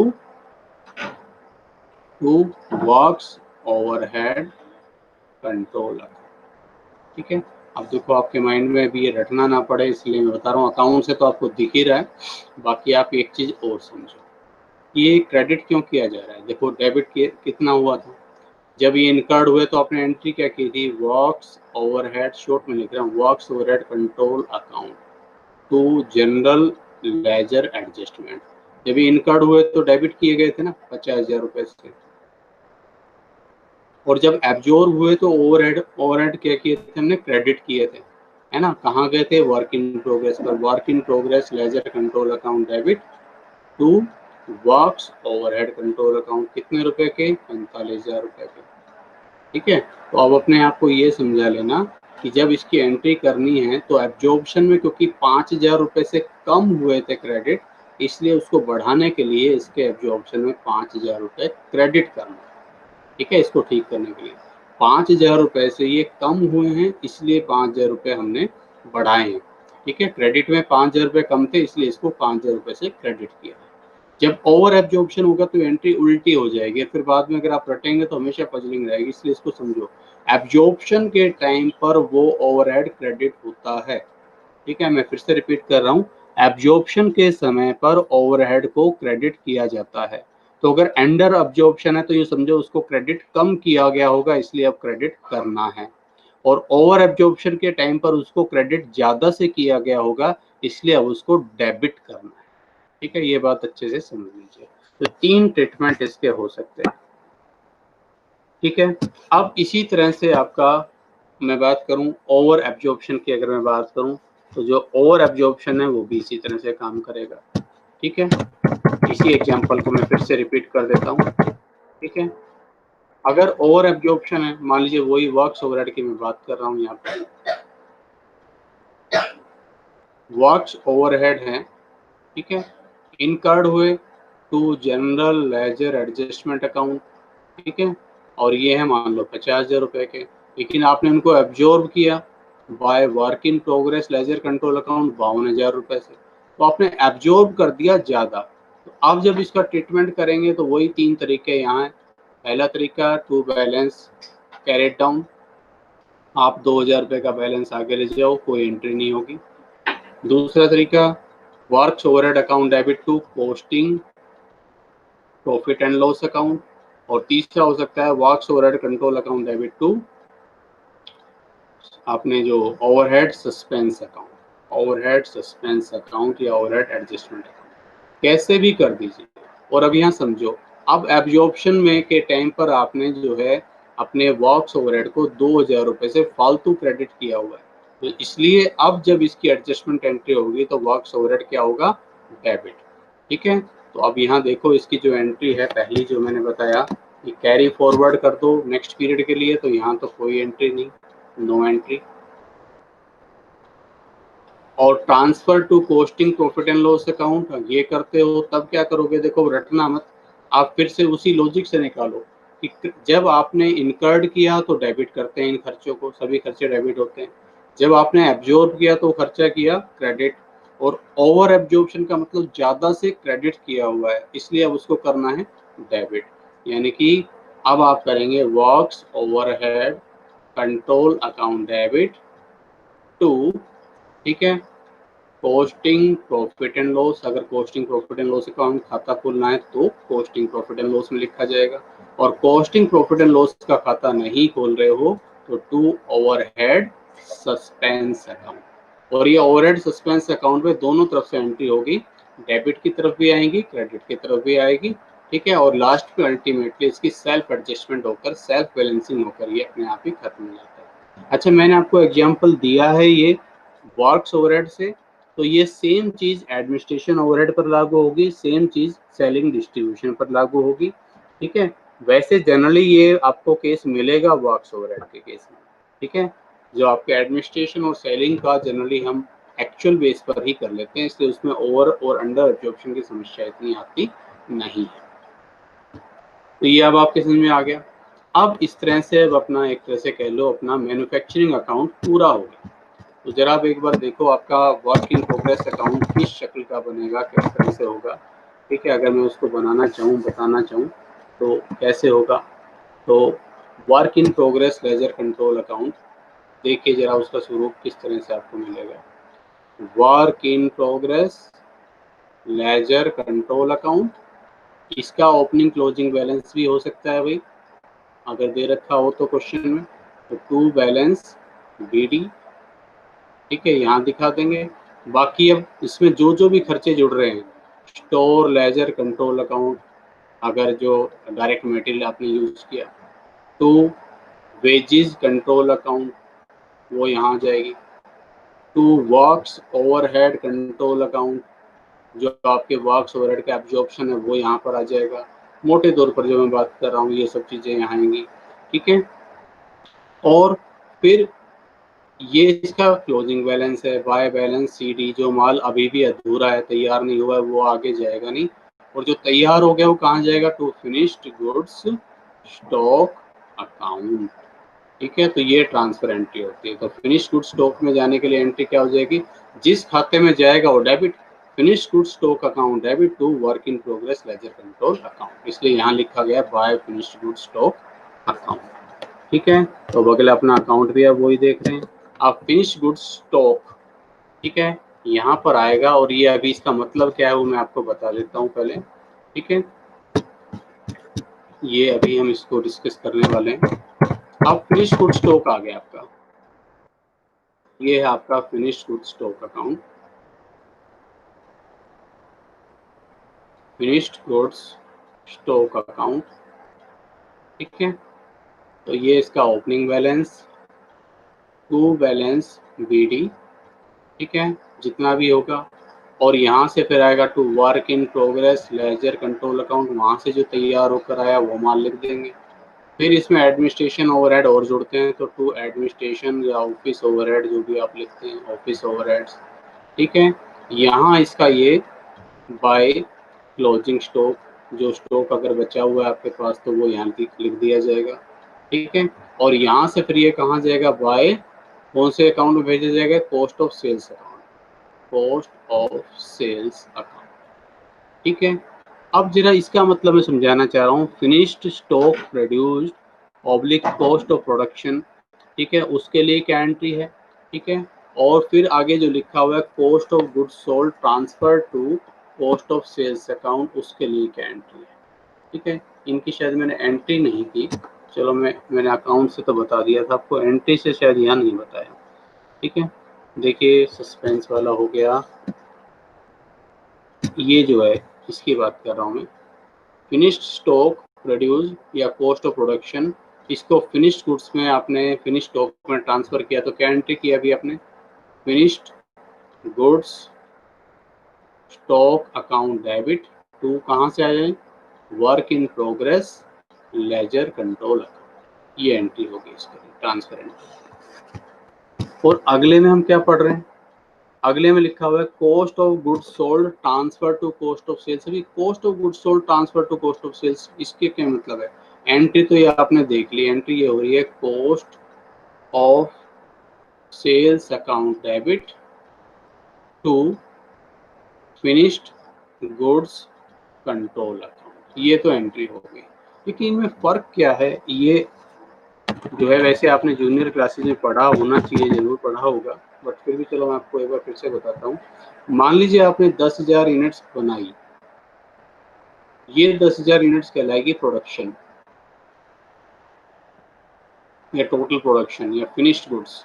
works overhead control, ठीक है। अब देखो आपके माइंड में भी ये रटना ना पड़े इसलिए मैं बता रहा हूँ, अकाउंट से तो आपको दिख ही रहा है, बाकी आप एक चीज़ और समझो, ये क्रेडिट क्यों किया जा रहा है। देखो डेबिट कितना हुआ था, जब ये इनकर्ड हुए तो आपने एंट्री क्या की थी, वर्क्स ओवरहेड, शॉर्ट में लिख रहा हूँ, works overhead control account to general ledger adjustment. जब ये इनकर्ड हुए तो डेबिट किए गए थे ना 50,000 रुपए से, और जब एब्जॉर्ब हुए तो ओवरहेड ओवरहेड क्या किए थे हमने, क्रेडिट किए थे, है ना। कहाँ गए थे, वर्क इन प्रोग्रेस पर, work in progress ledger control account debit to works overhead control account, कितने रुपए के, 45,000 रुपए के। ठीक है, तो अब अपने आप को ये समझा लेना कि जब इसकी एंट्री करनी है तो एब्जॉर्प्शन में क्योंकि 5,000 रुपए से कम हुए थे क्रेडिट, इसलिए उसको बढ़ाने के लिए इसके एब्जॉर्प्शन में 5,000 रुपए क्रेडिट करना है। ठीक है, इसको ठीक करने के लिए 5,000 रुपए से ये कम हुए हैं, इसलिए 5,000 रुपए हमने बढ़ाए हैं। ठीक है, क्रेडिट में 5,000 रुपए कम थे, इसलिए इसको 5,000 रुपए से क्रेडिट किया। जब ओवर एब्जॉर्प्शन होगा तो एंट्री उल्टी हो जाएगी, फिर बाद में अगर आप रटेंगे तो हमेशा पजलिंग रहेगी, इसलिए इसको समझो। एब्जॉर्प्शन के टाइम पर वो ओवरहेड क्रेडिट होता है। ठीक है, मैं फिर से रिपीट कर रहा हूँ, एब्जॉर्प्शन के समय पर ओवरहेड को क्रेडिट किया जाता है। तो अगर अंडर एब्जॉर्प्शन है तो ये समझो उसको क्रेडिट कम किया गया होगा, इसलिए अब क्रेडिट करना है। और ओवर एब्जॉर्प्शन के टाइम पर उसको क्रेडिट ज्यादा से किया गया होगा, इसलिए अब उसको डेबिट करना है। ठीक है, ये बात अच्छे से समझ लीजिए। तो 3 ट्रीटमेंट इसके हो सकते हैं। ठीक है, अब इसी तरह से आपका मैं बात करूं ओवर एब्जॉर्प्शन की, अगर मैं बात करूं तो जो ओवर एब्जॉर्प्शन है वो भी इसी तरह से काम करेगा। ठीक है, इसी एग्जांपल को मैं फिर से रिपीट कर देता हूं। ठीक है, अगर ओवर एब्जॉर्प्शन है, मान लीजिए वही वर्क्स ओवरहेड की मैं बात कर रहा हूं, यहाँ पर वर्क्स ओवरहेड है। ठीक है, इनकर्ड हुए to general ledger adjustment account. ठीक है, और ये है मान लो 50,000 रुपए के, लेकिन आपने उनको एब्जॉर्ब किया bye work in progress ledger control account 52,000 रुपए से, तो आपने एब्जॉर्ब कर दिया ज़्यादा। तो अब जब इसका ट्रीटमेंट करेंगे तो वही 3 तरीके यहाँ हैं। पहला तरीका टू बैलेंस कैरेट डाउन, आप 2,000 रुपये का बैलेंस आगे ले जाओ, कोई एंट्री नहीं होगी। दूसरा तरीका works overhead account debit to posting profit and loss account, और तीसरा हो सकता है works overhead control account debit to आपने जो overhead suspense account, overhead suspense account या ओवरहेड एडजस्टमेंट अकाउंट, कैसे भी कर दीजिए। और अब यहाँ समझो, अब एब्जॉर्प्शन में के टाइम पर आपने जो है अपने वर्क्स ओवरहेड को 2,000 रुपये से फालतू क्रेडिट किया हुआ है, तो इसलिए अब जब इसकी एडजस्टमेंट एंट्री होगी तो वर्क्स ओवरहेड क्या होगा, डेबिट। ठीक है, तो अब यहाँ देखो इसकी जो एंट्री है पहली जो मैंने बताया, ये कैरी फॉरवर्ड कर दो नेक्स्ट पीरियड के लिए, तो यहाँ तो कोई एंट्री नहीं, नो एंट्री। और transfer to costing profit and loss account ये करते हो तब क्या करोगे, देखो रटना मत, आप फिर से उसी लॉजिक से निकालो कि जब आपने इनकर्ड किया तो डेबिट करते हैं इन खर्चों को, सभी खर्चे डेबिट होते हैं। जब आपने एब्जॉर्ब किया तो खर्चा किया क्रेडिट, और ओवर एब्जॉर्प्शन का मतलब ज्यादा से क्रेडिट किया हुआ है, इसलिए अब उसको करना है डेबिट। यानी कि अब आप करेंगे works overhead control account debit to, ठीक है, कॉस्टिंग प्रॉफिट एंड लॉस। अगर costing profit and loss account खाता खोलना है तो कॉस्टिंग प्रॉफिट एंड लॉस में लिखा जाएगा, और कॉस्टिंग प्रॉफिट एंड लॉस का खाता नहीं खोल रहे हो तो टू ओवरहेड सस्पेंस अकाउंट। और ये ओवरहेड सस्पेंस अकाउंट में दोनों तरफ से एंट्री होगी, डेबिट की तरफ भी आएगी क्रेडिट की तरफ भी आएगी। ठीक है, और लास्ट में अल्टीमेटली इसकी सेल्फ एडजस्टमेंट होकर सेल्फ बैलेंसिंग होकर ये अपने आप ही खत्म हो जाता है। अच्छा, मैंने आपको एग्जाम्पल दिया है ये वर्क्स ओवरहेड से, तो ये सेम चीज एडमिनिस्ट्रेशन ओवरहेड पर लागू होगी, सेम चीज सेलिंग डिस्ट्रीब्यूशन पर लागू होगी। ठीक है, वैसे जनरली ये आपको केस मिलेगा वर्क्स ओवरहेड के केस में। ठीक है, जो आपके एडमिनिस्ट्रेशन और सेलिंग का जनरली हम एक्चुअल बेस पर ही कर लेते हैं, इसलिए उसमें ओवर और अंडर एब्जॉर्प्शन की समस्या इतनी आती नहीं है। तो ये अब आपके समझ में आ गया। अब इस तरह से अब अपना एक तरह से कह लो अपना मैन्युफैक्चरिंग अकाउंट पूरा हो गया। तो जरा आप एक बार देखो आपका वर्क इन प्रोग्रेस अकाउंट किस शक्ल का बनेगा, किस तरह से होगा। ठीक है, अगर मैं उसको बनाना चाहूँ बताना चाहूँ तो कैसे होगा। तो work in progress ledger control account, देखिए जरा उसका स्वरूप किस तरह से आपको मिलेगा। Work in progress ledger control account, इसका ओपनिंग क्लोजिंग बैलेंस भी हो सकता है भाई, अगर दे रखा हो तो क्वेश्चन में, तो टू बैलेंस बीडी, ठीक है, यहाँ दिखा देंगे। बाकी अब इसमें जो जो भी खर्चे जुड़ रहे हैं, स्टोर लेजर कंट्रोल अकाउंट, अगर जो डायरेक्ट मटेरियल आपने यूज किया, टू वेजेस कंट्रोल अकाउंट वो यहाँ जाएगी, to works overhead control account, जो आपके वर्क्स ओवरहेड का एब्जॉर्प्शन है वो यहाँ पर आ जाएगा। मोटे तौर पर जो मैं बात कर रहा हूँ ये सब चीज़ें यहाँ आएंगी, ठीक है। और फिर ये इसका क्लोजिंग बैलेंस है, बाय बैलेंस सीडी, जो माल अभी भी अधूरा है, तैयार नहीं हुआ है, वो आगे जाएगा नहीं, और जो तैयार हो गया वो कहाँ जाएगा, to finished goods stock account, ठीक है। तो ये ट्रांसफर एंट्री होती है। तो फिनिश्ड गुड्स स्टॉक में जाने के लिए एंट्री क्या हो जाएगी, जिस खाते में जाएगा वो debit, finished goods stock account debit to work in progress ledger control account, इसलिए यहाँ लिखा गया by finished goods stock account, ठीक है। तो बगल अपना अकाउंट भी आप वही देख रहे हैं, आप फिनिश्ड गुड्स स्टॉक, ठीक है, यहाँ पर आएगा। और ये अभी इसका मतलब क्या है वो मैं आपको बता देता हूँ पहले, ठीक है। ये अभी हम इसको डिस्कस करने वाले हैं। अब फिनिश्ड गुड्स स्टॉक आ गया आपका, ये है आपका finished goods stock account, finished goods stock account, ठीक है। तो ये इसका opening balance, to balance BD, ठीक है, जितना भी होगा। और यहाँ से फिर आएगा to work in progress ledger control account, वहाँ से जो तैयार होकर आया वो माल लिख देंगे। फिर इसमें एडमिनिस्ट्रेशन ओवरहेड और जुड़ते हैं, तो टू एडमिनिस्ट्रेशन या ऑफिस ओवरहेड जो भी आप लिखते हैं, ऑफिस ओवरहेड्स, ठीक है। यहाँ इसका ये बाय क्लोजिंग स्टॉक, जो स्टॉक अगर बचा हुआ है आपके पास तो वो यहाँ लिख दिया जाएगा, ठीक है। और यहाँ से फिर ये कहाँ जाएगा, बाय कौन से अकाउंट में भेजा जाएगा, cost of sales account, cost of sales account, ठीक है। अब जरा इसका मतलब मैं समझाना चाह रहा हूँ, finished stock produced oblique cost of production, ठीक है, उसके लिए क्या एंट्री है, ठीक है। और फिर आगे जो लिखा हुआ है cost of goods sold transfer to cost of sales account, उसके लिए क्या एंट्री है, ठीक है। इनकी शायद मैंने एंट्री नहीं की, चलो मैंने अकाउंट से तो बता दिया था आपको, एंट्री से शायद यहाँ नहीं बताया, ठीक है। देखिए सस्पेंस वाला हो गया, ये जो है इसकी बात कर रहा हूँ मैं, फिनिश्ड स्टॉक प्रोड्यूस या कॉस्ट ऑफ प्रोडक्शन, इसको फिनिश्ड गुड्स में आपने फिनिश्ड स्टॉक में ट्रांसफर किया, तो क्या एंट्री किया अभी आपने, finished goods stock account debit to, कहाँ से आ जाए, work in progress ledger control account, ये एंट्री होगी इसके लिए ट्रांसफर एंट्री। और अगले में हम क्या पढ़ रहे हैं, अगले में लिखा हुआ है cost of goods sold transfer to cost of sales. अभी cost of goods sold transfer to cost of sales, इसके क्या मतलब है, एंट्री तो ये आपने देख ली, एंट्री ये हो रही है cost of sales account debit to finished goods control account, ये तो एंट्री हो गई। लेकिन इनमें फर्क क्या है, ये जो है वैसे आपने जूनियर क्लासेस में पढ़ा होना चाहिए, जरूर पढ़ा होगा, बट फिर भी चलो मैं आपको एक बार फिर से बताता हूँ। मान लीजिए आपने 10,000 यूनिट्स बनाई, ये 10,000 यूनिट्स कहलाएगी प्रोडक्शन या टोटल प्रोडक्शन या फिनिश्ड गुड्स।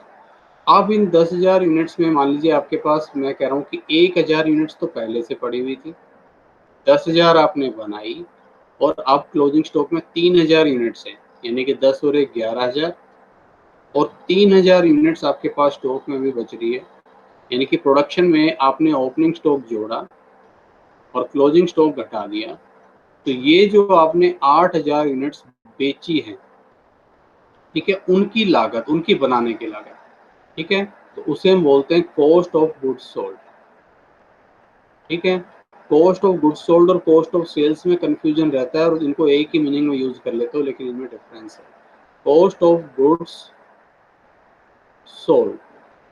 अब इन 10,000 यूनिट्स में मान लीजिए आपके पास, मैं कह रहा हूँ कि 1,000 यूनिट्स तो पहले से पड़ी हुई थी, 10,000 आपने बनाई, और अब क्लोजिंग स्टॉक में 3,000 यूनिट्स हैं, यानी कि 10 और 11,000, और 3,000 यूनिट्स आपके पास स्टॉक में भी बच रही है, यानी कि प्रोडक्शन में आपने ओपनिंग स्टॉक जोड़ा और क्लोजिंग स्टॉक घटा दिया, तो ये जो आपने 8,000 यूनिट्स बेची है, ठीक है, उनकी लागत, उनकी बनाने की लागत, ठीक है, तो उसे हम बोलते हैं कॉस्ट ऑफ गुड्स सोल्ड, ठीक है। कॉस्ट ऑफ गुड्स सोल्ड और कॉस्ट ऑफ सेल्स में कंफ्यूजन रहता है और इनको एक ही मीनिंग में यूज कर लेते हो, लेकिन इनमें डिफरेंस है। Cost of goods sold,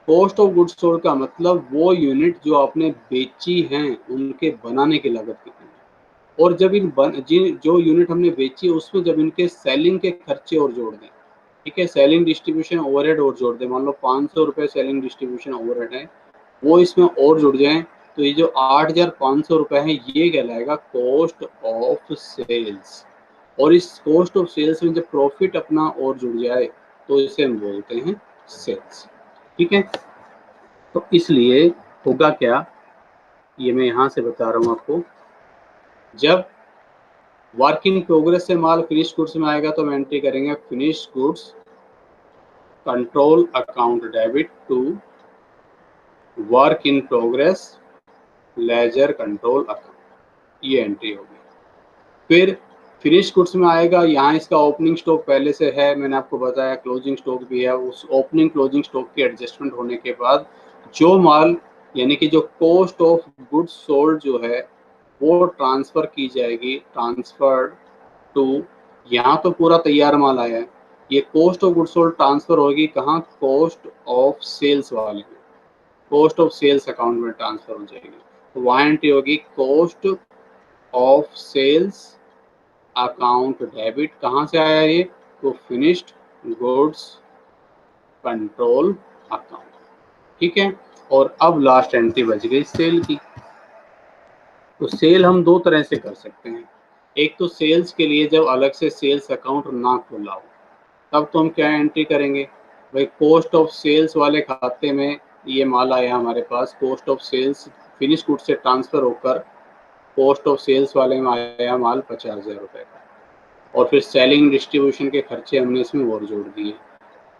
cost of goods sold का मतलब वो यूनिट जो आपने बेची हैं उनके बनाने की लागत कितनी है, और जब जो यूनिट हमने बेची है उसमें जब इनके सेलिंग के खर्चे और जोड़ दें, ठीक है। सेलिंग डिस्ट्रीब्यूशन ओवरहेड और जोड़ दे, मान लो 500 रुपये सेलिंग डिस्ट्रीब्यूशन ओवरहेड है, वो इसमें और जुड़ जाए, तो ये जो 8,500 रुपये है ये कहलाएगा कॉस्ट ऑफ सेल्स। और इस कॉस्ट ऑफ सेल्स में जब प्रॉफिट अपना और जुड़ जाए तो इसे हम बोलते हैं सेल्स। ठीक है, तो इसलिए होगा क्या, ये मैं यहाँ से बता रहा हूँ आपको। जब वर्क इन प्रोग्रेस से माल फिनिश गुड्स में आएगा तो हम एंट्री करेंगे finish goods control account debit to work in progress ledger control account, ये एंट्री होगी। फिर फिनिश गुड्स में आएगा, यहाँ इसका ओपनिंग स्टॉक पहले से है, मैंने आपको बताया क्लोजिंग स्टॉक भी है, उस ओपनिंग क्लोजिंग स्टॉक की एडजस्टमेंट होने के बाद जो माल यानी कि जो कॉस्ट ऑफ गुड्स सोल्ड जो है वो ट्रांसफ़र की जाएगी, ट्रांसफर टू, यहाँ तो पूरा तैयार माल आया है, ये cost of goods sold transfer होगी कहाँ, कॉस्ट ऑफ सेल्स वाले में, कॉस्ट ऑफ सेल्स अकाउंट में ट्रांसफ़र हो जाएगी। तो वहाँ एंट्री होगी cost of sales account debit, कहाँ से आया ये, तो फिनिश्ड गुड्स कंट्रोल अकाउंट। ठीक है, और अब लास्ट एंट्री बच गई सेल की। तो सेल हम दो तरह से कर सकते हैं, एक तो सेल्स के लिए जब अलग से सेल्स अकाउंट ना खुला हो तब तो हम क्या एंट्री करेंगे भाई, कॉस्ट ऑफ सेल्स वाले खाते में ये माल आया हमारे पास, cost of sales finish good से ट्रांसफ़र होकर कॉस्ट ऑफ सेल्स वाले में आया माल 50,000 रुपये का, और फिर सेलिंग डिस्ट्रीब्यूशन के खर्चे हमने इसमें और जोड़ दिए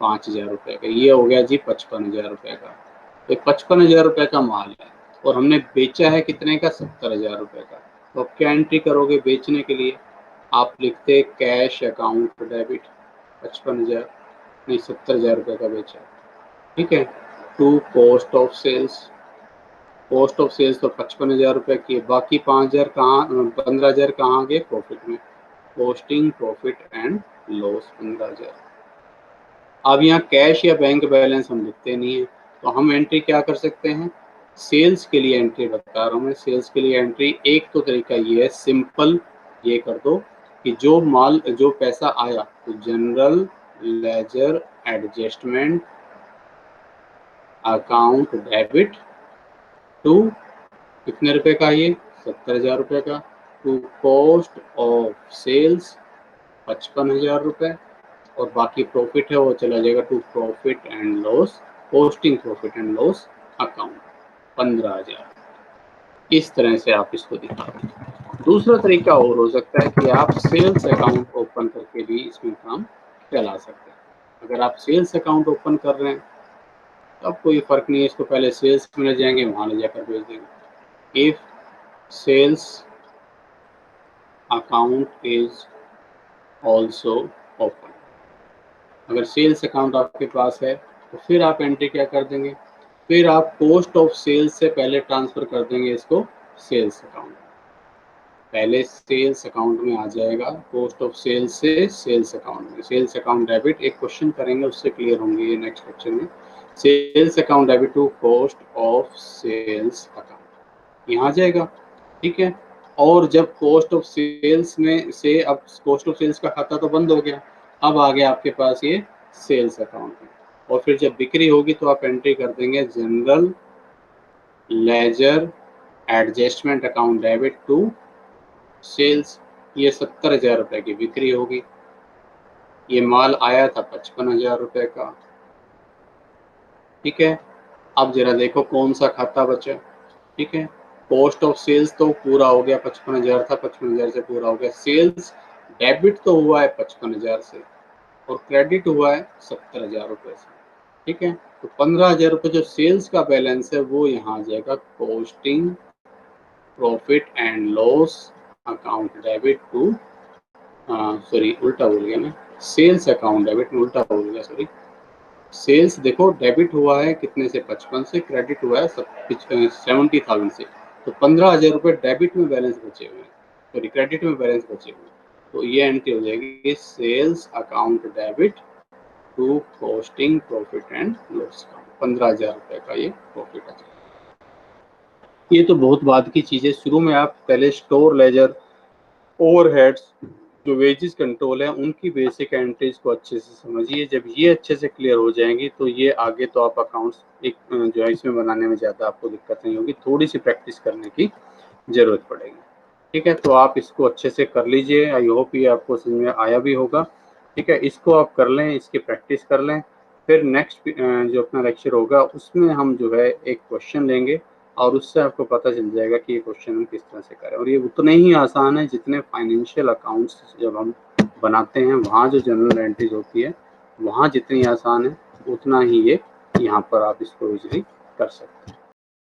5,000 रुपये का, ये हो गया जी 55,000 रुपये का। तो 55,000 रुपये का माल है और हमने बेचा है कितने का, 70,000 रुपये का। तो अब क्या एंट्री करोगे बेचने के लिए, आप लिखते कैश अकाउंट डेबिट 55,000 नहीं 70,000 रुपये का बेचा, ठीक है, to cost of sales, cost of sales तो 55,000 रुपये की, बाकी 5,000 कहाँ, 15,000 कहाँ गए प्रॉफिट में, कॉस्टिंग प्रॉफिट एंड लॉस 15,000। अब यहाँ कैश या बैंक बैलेंस हम लिखते नहीं है, तो हम एंट्री क्या कर सकते हैं, सेल्स के लिए एंट्री बता रहा हूँ मैं, सेल्स के लिए एंट्री एक तो तरीका ये है, सिंपल ये कर दो कि जो माल जो पैसा आया तो general ledger adjustment account debit to कितने रुपए का, ये 70,000 रुपये का, टू कॉस्ट ऑफ सेल्स 55,000 रुपये, और बाकी प्रॉफिट है वो चला जाएगा to profit and loss, posting profit and loss account 15,000। इस तरह से आप इसको दिखाते हैं। दूसरा तरीका और हो सकता है कि आप सेल्स अकाउंट ओपन करके भी इसमें काम चला सकते हैं। अगर आप सेल्स अकाउंट ओपन कर रहे हैं तब कोई फ़र्क नहीं है, इसको पहले सेल्स में ले जाएंगे, वहाँ ले जाकर भेज देंगे। If sales account is also open, अगर सेल्स अकाउंट आपके पास है तो फिर आप एंट्री क्या कर देंगे, फिर आप कॉस्ट ऑफ सेल्स से पहले ट्रांसफ़र कर देंगे इसको सेल्स अकाउंट, पहले सेल्स अकाउंट में आ जाएगा, कॉस्ट ऑफ सेल्स से सेल्स अकाउंट में, सेल्स अकाउंट डेबिट, एक क्वेश्चन करेंगे उससे क्लियर होंगे ये नेक्स्ट लेक्चर में, sales account debit to cost of sales account, यहाँ आ जाएगा। ठीक है, और जब कॉस्ट ऑफ सेल्स में से, अब कॉस्ट ऑफ सेल्स का खाता तो बंद हो गया, अब आ गया आपके पास ये सेल्स अकाउंट में, और फिर जब बिक्री होगी तो आप एंट्री कर देंगे general ledger adjustment account debit to sales, ये 70,000 रुपये की बिक्री होगी, ये माल आया था 55,000 रुपये का। ठीक है, अब जरा देखो कौन सा खाता बचा। ठीक है, कॉस्ट ऑफ सेल्स तो पूरा हो गया, 55,000 था, 55,000 से पूरा हो गया, सेल्स डेबिट तो हुआ है 55,000 से और क्रेडिट हुआ है 70,000 रुपये से। ठीक है, तो 15,000 रुपये जो सेल्स का बैलेंस है वो यहाँ आ जाएगा costing profit and loss account debit to, sorry उल्टा बोल गया मैं, सेल्स अकाउंट डेबिट में उल्टा बोल गया, सॉरी, सेल्स देखो डेबिट हुआ है कितने से, 55 से, क्रेडिट हुआ है 70,000 से, तो 15,000 रुपये डेबिट में बैलेंस बचे हुए हैं, सॉरी क्रेडिट में बैलेंस बचे हुए हैं, तो ये एंट्री हो जाएगी sales account debit to costing profit and loss account, 15,000 रुपये का ये प्रॉफिट आ जाएगा। ये तो बहुत बाद की चीज़ है, शुरू में आप पहले स्टोर लेजर, ओवरहेड्स जो वेजेस कंट्रोल है उनकी बेसिक एंट्रीज को अच्छे से समझिए। जब ये अच्छे से क्लियर हो जाएंगी तो ये आगे तो आप अकाउंट्स एक जो है इसमें बनाने में ज़्यादा आपको दिक्कत नहीं होगी, थोड़ी सी प्रैक्टिस करने की ज़रूरत पड़ेगी। ठीक है, तो आप इसको अच्छे से कर लीजिए। आई होप ये आपको समझ में आया भी होगा। ठीक है, इसको आप कर लें, इसकी प्रैक्टिस कर लें। फिर नेक्स्ट जो अपना लेक्चर होगा उसमें हम जो है एक क्वेश्चन लेंगे और उससे आपको पता चल जाएगा कि ये क्वेश्चन हम किस तरह से करें। और ये उतने ही आसान है जितने फाइनेंशियल अकाउंट्स जब हम बनाते हैं वहाँ जो जनरल एंट्रीज होती है वहाँ जितनी आसान है उतना ही ये यहाँ पर आप इसको इजीली कर सकते हैं।